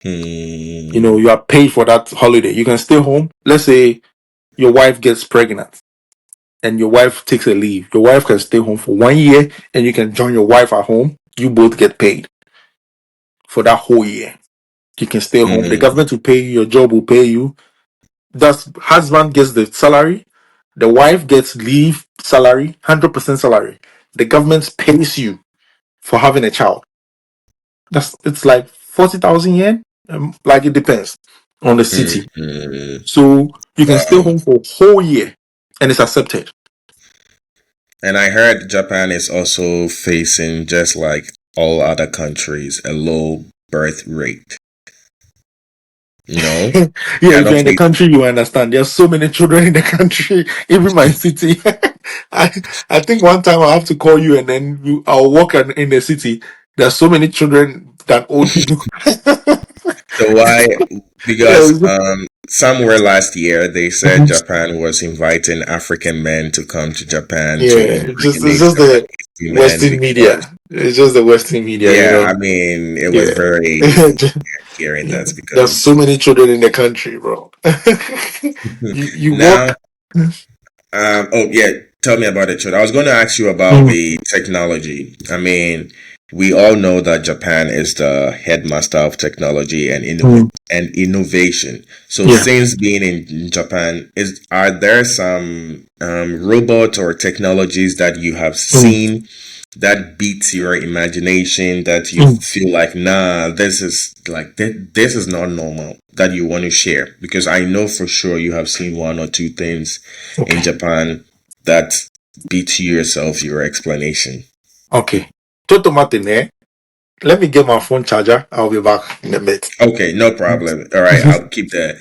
Hmm. You are paid for that holiday. You can stay home. Let's say your wife gets pregnant and your wife takes a leave. Your wife can stay home for 1 year and you can join your wife at home. You both get paid for that whole year. You can stay home. The Hmm. government will pay you, your job will pay you. That's husband gets the salary, the wife gets leave salary, 100% salary. The government pays you for having a child. It's like 40,000 yen. Like it depends on the Hmm. city. Hmm. So you can stay Wow. home for a whole year and it's accepted. And I heard Japan is also facing, just like all other countries, a low birth rate. No? Yeah, They're if you're not in the facing. country, you understand. There's so many children in the country, even my city. I I think one time I'll have to call you and then I'll walk in the city. There's so many children than old people. So why? Yeah, Because somewhere last year they said Japan was inviting African men to come to Japan to it's impregnate just the Japanese women Western because media. It's just the Western media, yeah, I mean it was Yeah. very hearing Yeah. that There's because so many children in the country, bro. You now walk. oh yeah, tell me about it, Chud. I was going to ask you about Mm, the technology. I mean, we all know that Japan is the headmaster of technology and mm, innovation. So yeah. since being in Japan, is are there some robots or technologies that you have Mm, seen that beats your imagination that you mm. feel like, nah, this is like this is not normal that you want to share? Because I know for sure you have seen one or two things in Okay. Japan that beat you yourself your explanation. Okay. Toto Martin, let me get my phone charger. I'll be back in a bit. Okay, no problem. All right, I'll keep the.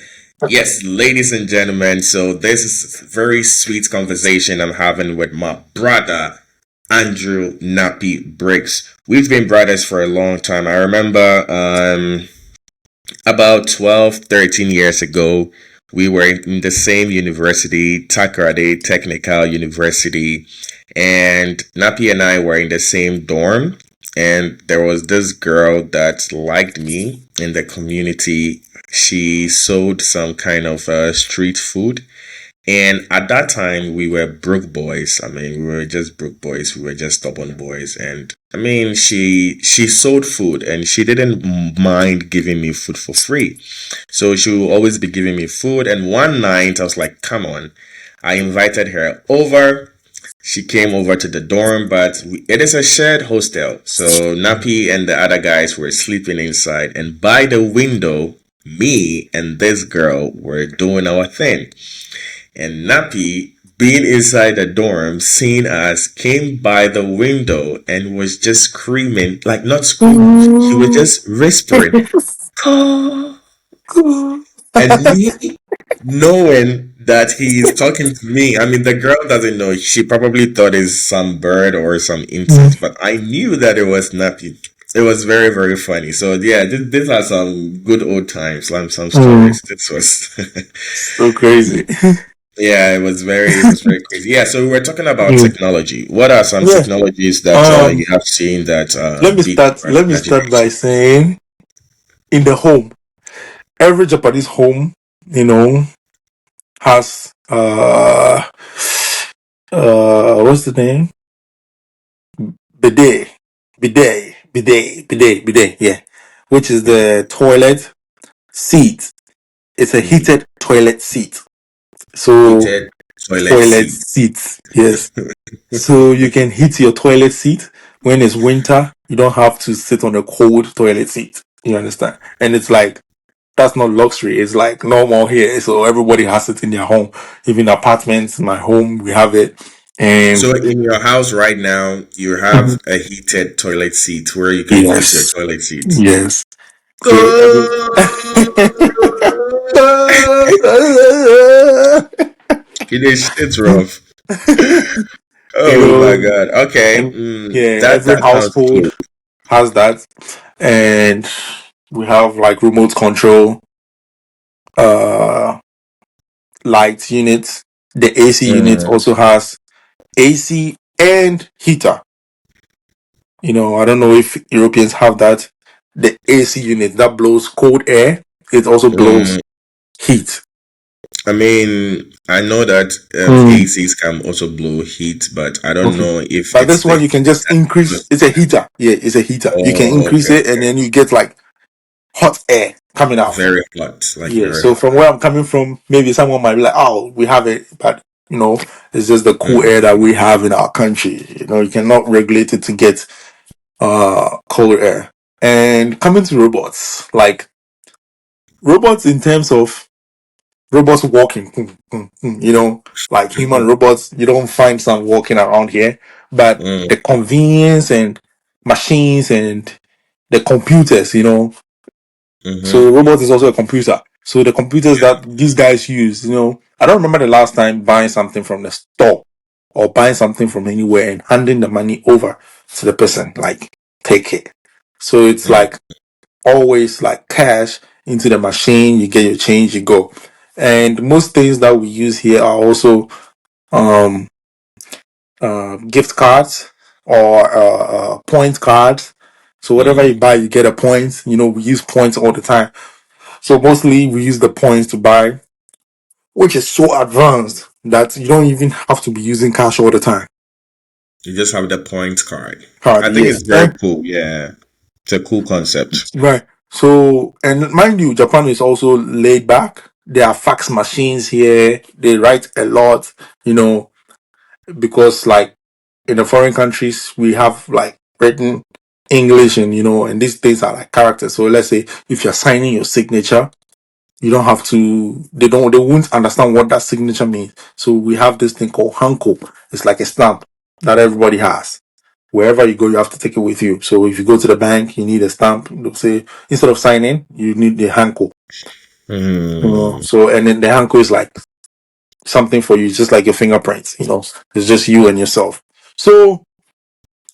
Yes, ladies and gentlemen, so this is a very sweet conversation I'm having with my brother, Andrew Nappie Bricks. We've been brothers for a long time. I remember about 12, 13 years ago, we were in the same university, Takoradi Technical University, and Nappy and I were in the same dorm. and there was this girl that liked me in the community. She sold some kind of street food, and at that time, we were broke boys. I mean, we were just broke boys. We were just stubborn boys. And I mean, she sold food, and she didn't mind giving me food for free. So she would always be giving me food. And one night, I was like, "Come on!" I invited her over. She came over to the dorm, but it is a shared hostel. So Nappy and the other guys were sleeping inside, and by the window, me and this girl were doing our thing. And Nappy, being inside the dorm, seeing us, came by the window and was just screaming, like not screaming, he was just whispering, "Call." And me, knowing that he is talking to me, I mean, the girl doesn't know. She probably thought it's some bird or some insect, but I knew that it was Nappy. It was very, very funny. So yeah, these are some good old times, some stories. This was So crazy. Yeah, it was very crazy. Yeah, so we were talking about Mm. technology. What are some Yeah. technologies that you Um. have seen that Let me beat start. your Let me start by imagination? saying, in the home, every Japanese home, has what's the name? Bidet, bidet. Yeah, which is Yeah. the toilet seat. It's a Mm. heated toilet seat. So Heated toilet toilet seat. seats, yes. So you can heat your toilet seat when it's winter. You don't have to sit on a cold toilet seat. You understand? And it's like that's not luxury. It's like normal here. So everybody has it in their home. Even apartments, my home, we have it. And So in your house right now, you have a heated toilet seat where you can put your yes, toilet seat. yes. So every It is it's rough. you Oh my know, God. Okay. and yeah, every That sounds household cool. has that, and we have like remote control, uh, light units. The AC unit Mm, also has AC and heater. I don't know if Europeans have that. The AC unit that blows cold air, it also blows mm. heat. I mean, I know that Mm, ACs can also blow heat, but I don't okay. know if But it's this the one you heat can just that increase. blows. It's a heater. Yeah, it's a heater. You can Oh, increase okay, it and okay. then you get like hot air coming out. Very hot, like Yeah. very So hot. from where I'm coming from, maybe someone might be like, "Oh, we have it," but it's just the cool Mm, air that we have in our country. You cannot regulate it to get colder air. And coming to robots, like robots in terms of robots walking, like human robots, you don't find some walking around here, but mm, the convenience and machines and the computers, so mm-hmm. robot is also a computer. So the computers Yeah. that these guys use, I don't remember the last time buying something from the store or buying something from anywhere and handing the money over to the person, like take it. So it's Mm. like always like cash into the machine, you get your change, you go. And most things that we use here are also um gift cards or point cards. So whatever you Mm. buy, you get a point. We use points all the time. So mostly we use the points to buy, which is so advanced that you don't even have to be using cash all the time. You just have the points card. Card, I think yes. it's very cool. Yeah, it's a cool concept. Right. So, and mind you, Japan is also laid back. There are fax machines here. They write a lot, you know, because like in the foreign countries, we have like written English and these things are like characters. So let's say if you're signing your signature, you don't have to, they won't understand what that signature means. So we have this thing called hanko. It's like a stamp that everybody has. Wherever you go, you have to take it with you. So if you go to the bank, you need a stamp. They'll say, instead of signing, you need the hanko. Mm. So, and then the hanko is like something for you, just like your fingerprints, it's just you and yourself. So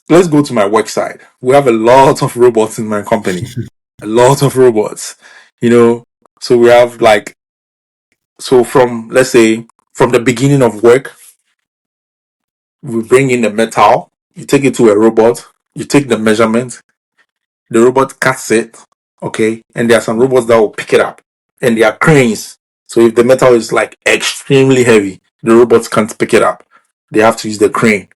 let's go to my work side. We have a lot of robots in my company, a lot of robots, you know. So we have like, so from, let's say, from the beginning of work, we bring in the metal, you take it to a robot. You take the measurement, the robot cuts it, okay, and there are some robots that will pick it up, and there are cranes. So if the metal is like extremely heavy, the robots can't pick it up. They have to use the crane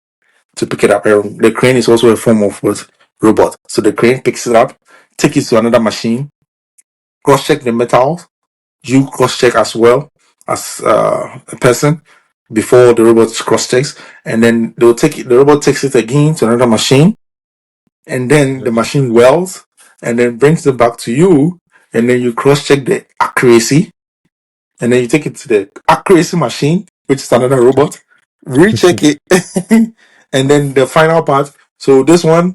to pick it up. And the crane is also a form of what robot. So the crane picks it up, take it to another machine, cross check the metals. You cross check as well as a person before the robot cross checks, and then they'll take it. The robot takes it again to another machine, and then the machine welds, and then brings it back to you, and then you cross check the accuracy, and then you take it to the accuracy machine, which is another robot, recheck it, and then the final part. So this one,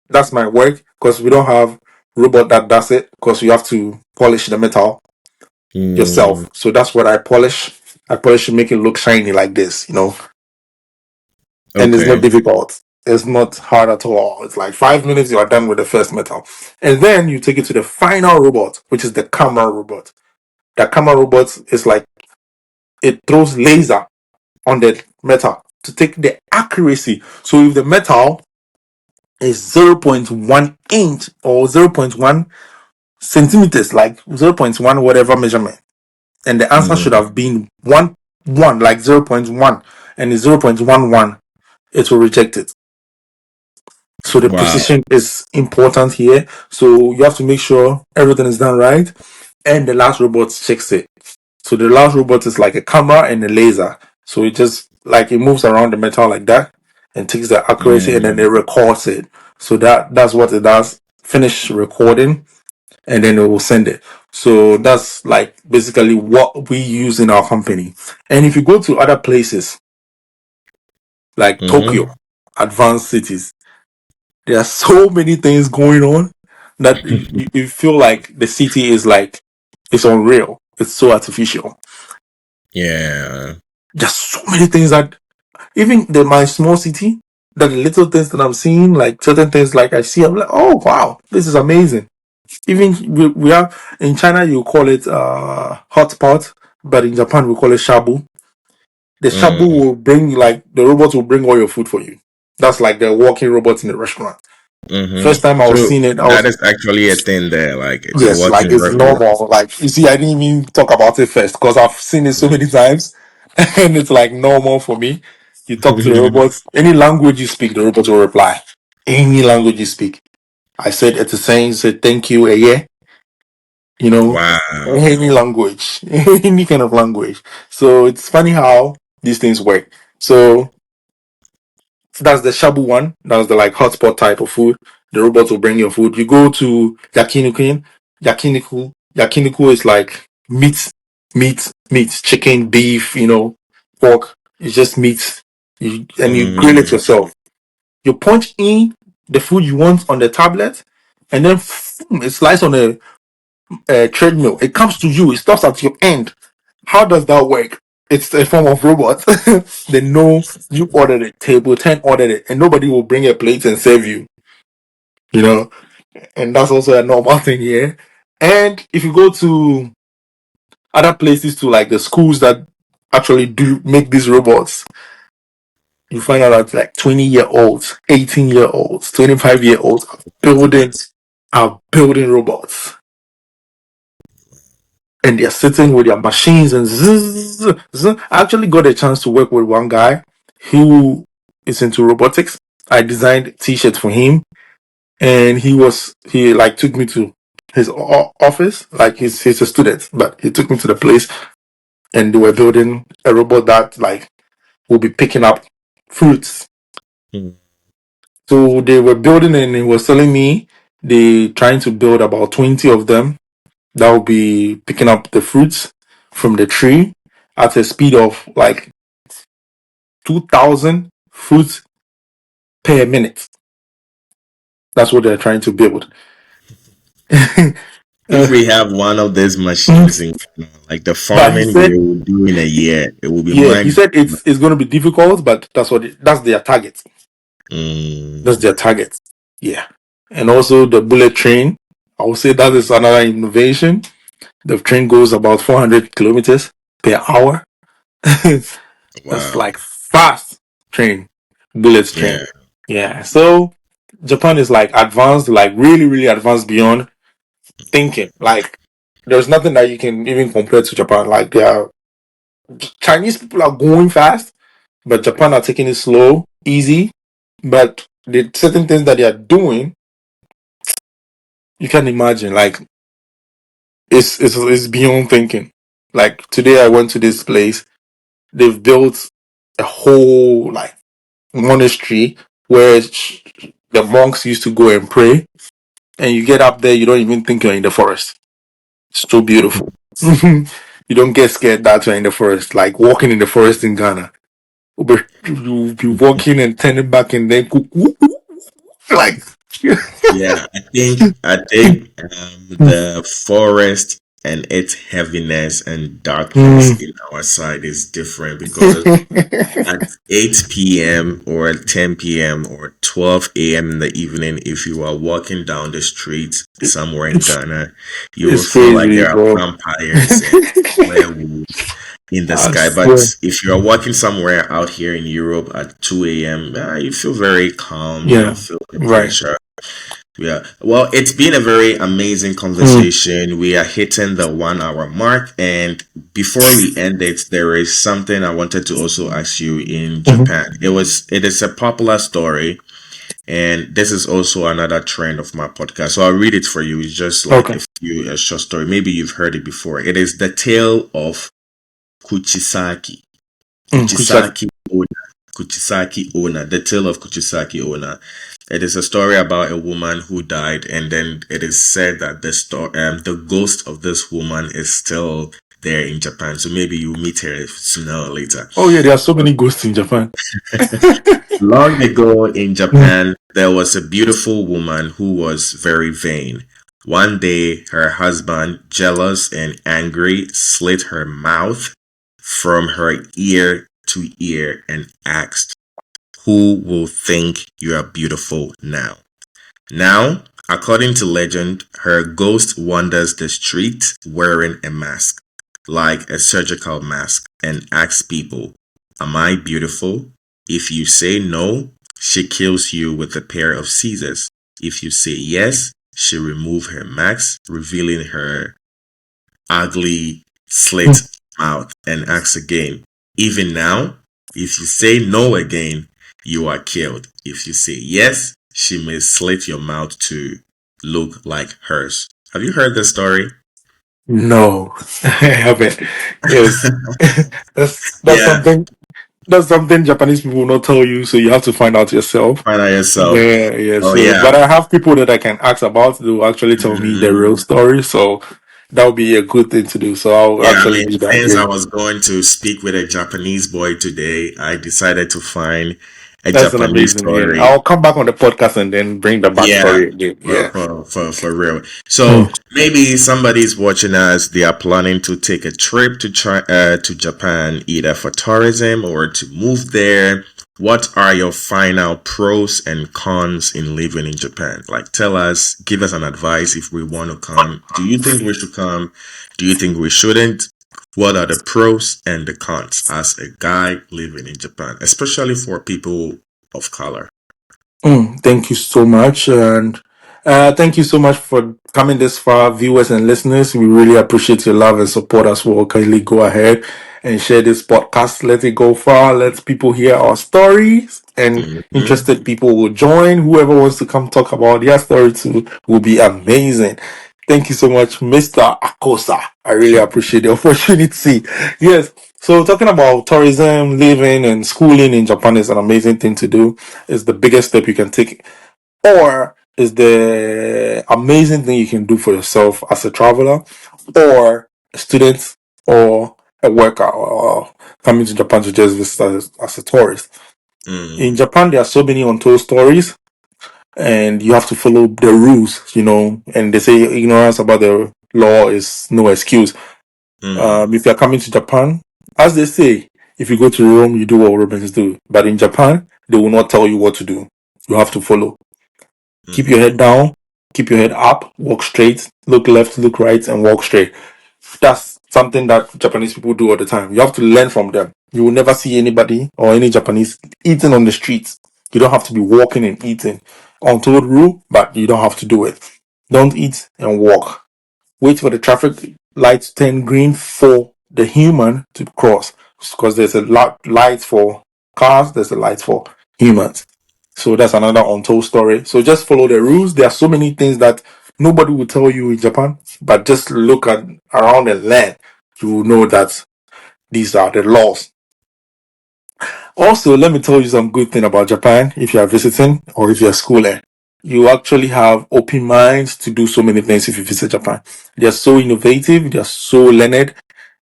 that's my work because we don't have robot that does it because you have to polish the metal Mm, yourself. So that's what I polish. I polish to make it look shiny like this, and it's not okay. difficult. It's not hard at all. It's like 5 minutes, you are done with the first metal. And then you take it to the final robot, which is the camera robot. The camera robot is like it throws laser on the metal to take the accuracy. So if the metal is zero point 0.1 inch or zero point 0.1 centimeters, like zero point 0.1 whatever measurement, and the answer should Mm, have been 1 like zero point 0.1, and it's 0.11, it will reject it. So the wow. precision is important here. So you have to make sure everything is done right. And the last robot checks it. So the last robot is like a camera and a laser. So it just like it moves around the metal like that and takes the accuracy and then it Mm, records it. So that's what it does. Finish recording and then it will send it. So that's like basically what we use in our company. And if you go to other places like Tokyo, mm-hmm. advanced cities, there are so many things going on that you feel like the city is like it's unreal. It's so artificial. Yeah. There's so many things that even my small city, that the little things that I'm seeing, like certain things like I see, I'm like, oh wow, this is amazing. Even we have in China you call it hotspot, but in Japan we call it shabu. The shabu Mm, will bring like the robots will bring all your food for you. That's like the walking robots in the restaurant. mm-hmm. First time I was So seeing it, I that was is actually a thing there. Like it's a yes, like working it's robot. normal. Like you see, I didn't even talk about it first because I've seen it so many times, and it's like normal for me. You talk to the robots, any language you speak, the robot will reply. Any language you speak. I said it's a saying, said thank you, yeah, you know, Wow. any language, any kind of language. So it's funny how these things work. So that's the shabu one. That's the like hotspot type of food. The robot will bring your food. You go to yakiniku. Yakiniku is like meat, chicken, beef, pork. It's just meat. And you grill it Mm, yourself. You punch in the food you want on the tablet, and then it slices on a treadmill. It comes to you. It stops at your end. How does that work? It's a form of robot. They know you ordered it, table 10 ordered it, and nobody will bring a plate and serve you, you know? And that's also a normal thing here. And if you go to other places, to like the schools that actually do make these robots, you find out that like 20-year-olds, 18-year-olds, 25-year-olds are building robots. And they're sitting with their machines and zzz, zzz. I actually got a chance to work with one guy who is into robotics. I designed t-shirts for him, and he like took me to his office. Like he's a student, but he took me to the place, and they were building a robot that like will be picking up fruits. mm, So they were building, and he was telling me they trying to build about 20 of them that will be picking up the fruits from the tree at a speed of like 2,000 fruits per minute. That's what they're trying to build. if we have one of these machines in Ghana, like the But he farming said, we will do in a year, it will be yeah, he mind. said it's going to be difficult, but that's their target. That's Mm, their target. Yeah, and also the bullet train. I would say that is another innovation. The train goes about 400 kilometers per hour. That's wow. like fast train, bullets Yeah. train. Yeah. So Japan is like advanced, like really, really advanced beyond thinking. Like there's nothing that you can even compare to Japan. Like Chinese people are going fast, but Japan are taking it slow, easy. But the certain things that they are doing, you can imagine. Like it's beyond thinking. Like today, I went to this place. They've built a whole like monastery where the monks used to go and pray. And you get up there, you don't even think you're in the forest. It's so beautiful. You don't get scared that you're in the forest. Like walking in the forest in Ghana. You'll be walking and turning back and then like Yeah, I think the forest and its heaviness and darkness in our side is different because at 8 p.m. or 10 p.m. or 12 a.m. in the evening, if you are walking down the street somewhere in it's Ghana, you will it's feel like crazy, there are bro. vampires and werewolves in the I sky. But swear. if you're walking somewhere out here in Europe at 2 a.m., you feel very calm. You don't Yeah. feel the Right. pressure. Yeah. Well, it's been a very amazing Mm, conversation. We are hitting the 1 hour mark. And before we end it, there is something I wanted to also ask you in mhm. Japan. It is a popular story. And this is also another trend of my podcast. So I'll read it for you. It's just like Okay. a short story. Maybe you've heard it before. It is the tale of Kuchisaki. Kuchak. Kuchisaki Owner. Kuchisaki Owner. The tale of Kuchisaki Owner. It is a story about a woman who died, and then it is said that the ghost of this woman is still there in Japan. So maybe you meet her sooner or later. Oh yeah, there are so many ghosts in Japan. Long ago in Mm. Japan, there was a beautiful woman who was very vain. One day, her husband, jealous and angry, slit her mouth from her ear to ear and asked, "Who will think you are beautiful now?" Now, according to legend, her ghost wanders the street wearing a mask, like a surgical mask, and asks people, "Am I beautiful?" If you say no, she kills you with a pair of scissors. If you say yes, she removes her mask, revealing her ugly Mm. slit mouth, and asks again. Even now, if you say no again, you are killed. If you say yes, she may slit your mouth to look like hers. Have you heard this story? No, I haven't. Yes, that's Yeah, something. That's something Japanese people will not tell you, so you have to find out yourself. find out yourself. Yeah, yeah. Oh So, yeah. but I have people that I can ask about. They will actually tell me the Mhm. real story. So that would be a good thing to do. So I'll Yeah, I actually mean, do that. since I Yeah, was going to speak with a Japanese boy today, I decided to find a that's an Japanese amazing. Yeah, story. I'll come back on the podcast and then bring the Yeah, backstory again. Yeah. for real. Mm. So maybe somebody's watching us. They are planning to take a trip to Japan, either for tourism or to move there. What are your final pros and cons in living in Japan? Like, tell us, give us an advice if we want to come. Do you think we should come? Do you think we shouldn't? What are the pros and the cons as a guy living in Japan, especially for people of color? Thank you so much. And thank you so much for coming this far, viewers and listeners. We really appreciate your love and support as well. Kindly go ahead and share this podcast. Let it go far. Let people hear our stories. And Hmm. interested people will join. Whoever wants to come talk about their story too will be amazing. Thank you so much, Mr. Akosa. I really appreciate the opportunity. Yes. So talking about tourism, living and schooling in Japan is an amazing thing to do. It's the biggest step you can take, or is the amazing thing you can do for yourself as a traveler, or a student, or a worker, or coming to Japan to just visit as a tourist. In Mm, Japan, there are so many untold stories, and you have to follow the rules. And they say ignorance about the law is no excuse. mm, If you're coming to Japan, as they say, if you go to Rome, you do what Romans do. But in Japan, they will not tell you what to do. You have to follow. Keep your head mm, down, keep your head up, walk straight, look left, look right, and walk straight. That's something that Japanese people do all the time. You have to learn from them. You will never see anybody or any Japanese eating on the streets. You don't have to be walking and eating. Untold rule, but you don't have to do it. Don't eat and walk. Wait for the traffic light to turn green for the human to cross. Because there's a light for cars, there's a light for humans. So that's another untold story. So just follow the rules. There are so many things that nobody will tell you in Japan, but just look at around the land. You will know that these are the laws. Also, let me tell you some good thing about Japan if you are visiting or if you're schooling. You actually have open minds to do so many things if you visit Japan. They are so innovative, they are so learned,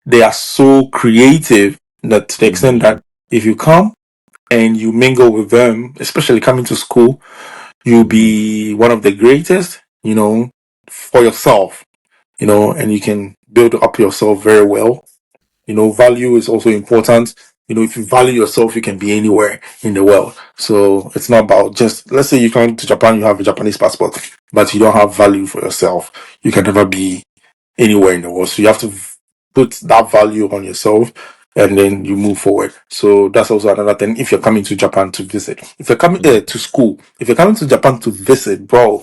they are so creative that to the extent Mhm. that if you come and you mingle with them, especially coming to school, you'll Mhm. be one of the greatest, for yourself, and you can build up yourself very well. Value is also important. If you value yourself, you can be anywhere in the world. So it's not about just, let's say you come to Japan, you have a Japanese passport, but you don't have value for yourself. You can never be anywhere in the world. So you have to put that value on yourself and then you move forward. So that's also another thing. If you're coming to Japan to visit, if you're coming to school, if you're coming to Japan to visit, bro,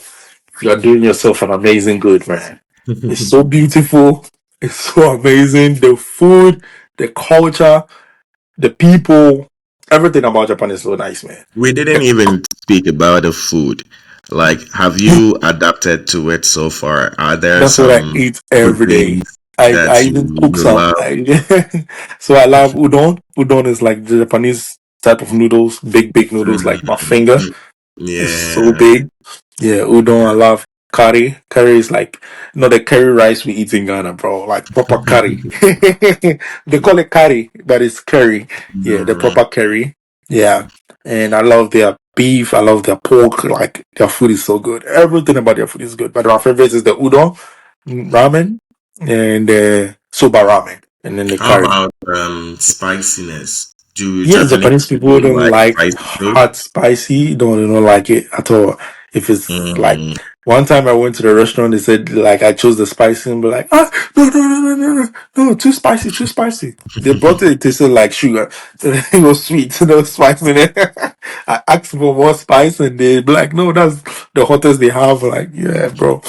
you are doing yourself an amazing good, man. It's so Mhm. beautiful. It's so amazing. The food, the culture, the people, everything about Japan is so nice, man. We didn't even speak about the food. Like, have you adapted to it so far? Are there That's what I some eat good every day. things I that even cook you some. love? So I love udon. Udon is like the Japanese type of noodles, big noodles like my finger. Mhm. It's so Yeah. big. Yeah, udon. I love curry. Curry is like not the curry rice we eat in Ghana, bro. Like proper curry. They call it curry, but it's curry. Yeah, the Mhm. proper curry. Yeah, and I love their beef. I love their pork. Like their food is so good. Everything about their food is good. But my favorite is the udon, ramen, and soba ramen, and then the How curry. about spiciness? Do Yeah, Japanese Japanese people people don't like like spicy food? hot, spicy. Don't like it at all. If it's like Mm. one time I went to the restaurant, they said like I chose the spicy and be like, no, too spicy, too spicy. They brought it, it tasted like sugar. It was sweet, no spice in it. I asked for more spice and they be like, no, that's the hottest they have. Like, yeah, bro.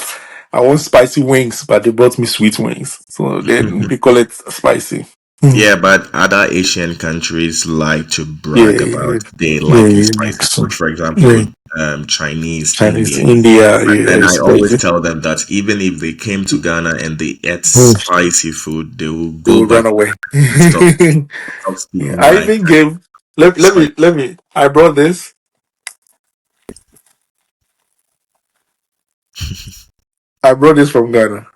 I want spicy wings, but they brought me sweet wings. So then they call it spicy. Hmm. Yeah, but other Asian countries like to Yeah, brag about they yeah, liking yeah, spicy makes food. sense. For Yeah, example, Chinese, Chinese, Indian. India, But yeah, then I always especially. tell them that even if they came to Ghana and they ate Hmm. spicy food, they will They go will run back away. and stop Yeah, speaking I like even gave. Let spicy. me let me. I brought this. I brought this from Ghana.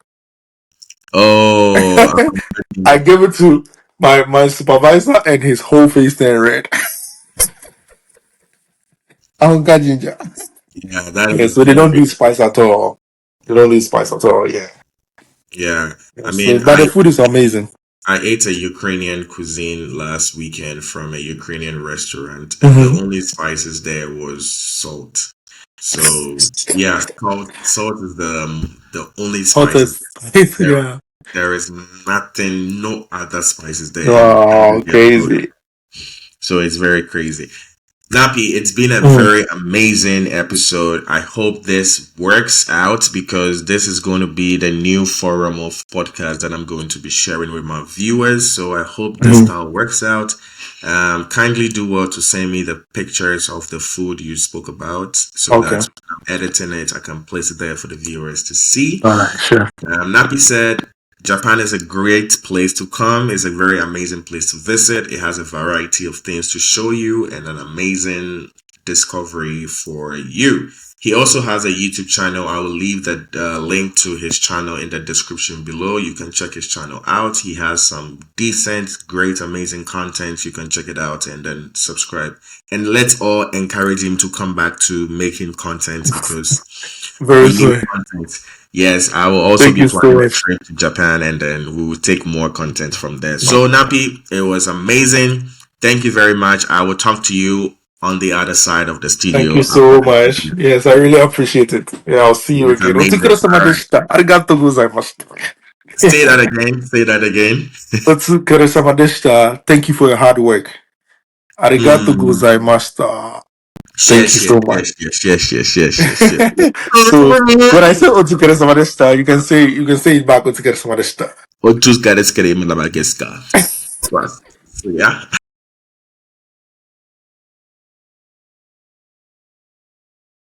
Oh, I gave it to my supervisor, and his whole face turned red. Ahunka ginger. yeah, that Yeah, is so they don't very do spice at all. They don't do spice at all. Yeah. yeah. Yeah, I so, mean, but the food is amazing. I ate a Ukrainian cuisine last weekend from a Ukrainian restaurant, and the Mm-hmm. only spices there was salt. So yeah, salt is the only spices Hottest. there. Yeah. There is nothing, no other spices there, and Wow, everything is good. crazy. So it's very crazy. Nappy, it's been a Mm. very amazing episode. I hope this works out because this is going to be the new forum of podcast that I'm going to be sharing with my viewers. So I hope this Mhm. style works out. Kindly do well to send me the pictures of the food you spoke about so Okay. that when I'm editing it, I can place it there for the viewers to see. All right. Sure. Nappy said, Japan is a great place to come. It's a very amazing place to visit. It has a variety of things to show you and an amazing discovery for you. He also has a YouTube channel. I will leave the link to his channel in the description below. You can check his channel out. He has some decent, great, amazing content. You can check it out and then subscribe. And let's all encourage him to come back to making content because Very we need soon. content. Yes, I will also Thank be you so planning a much. trip to Japan and then we will take more content from there. So, Nappy, it was amazing. Thank you very much. I will talk to you on the other side of the Thank studio you after so the much. interview. Yes, I really appreciate it. Yeah, I'll see It you was again. amazing. Otsukuro-sama All right. deshita. Arigatou gozaimasu. Say that again. Say that again. Otsukuro-sama deshita. Thank you for your hard work. Arigatou Hmm. gozaimashita. Thank you Yes, yes, so much. yes, yes, yes, yes, yes, yes, yes. So when I say Otukere Samadesta, you can say it back Otukere Samadesta. Otuz caras queremos la marquesca. Right. So, yeah.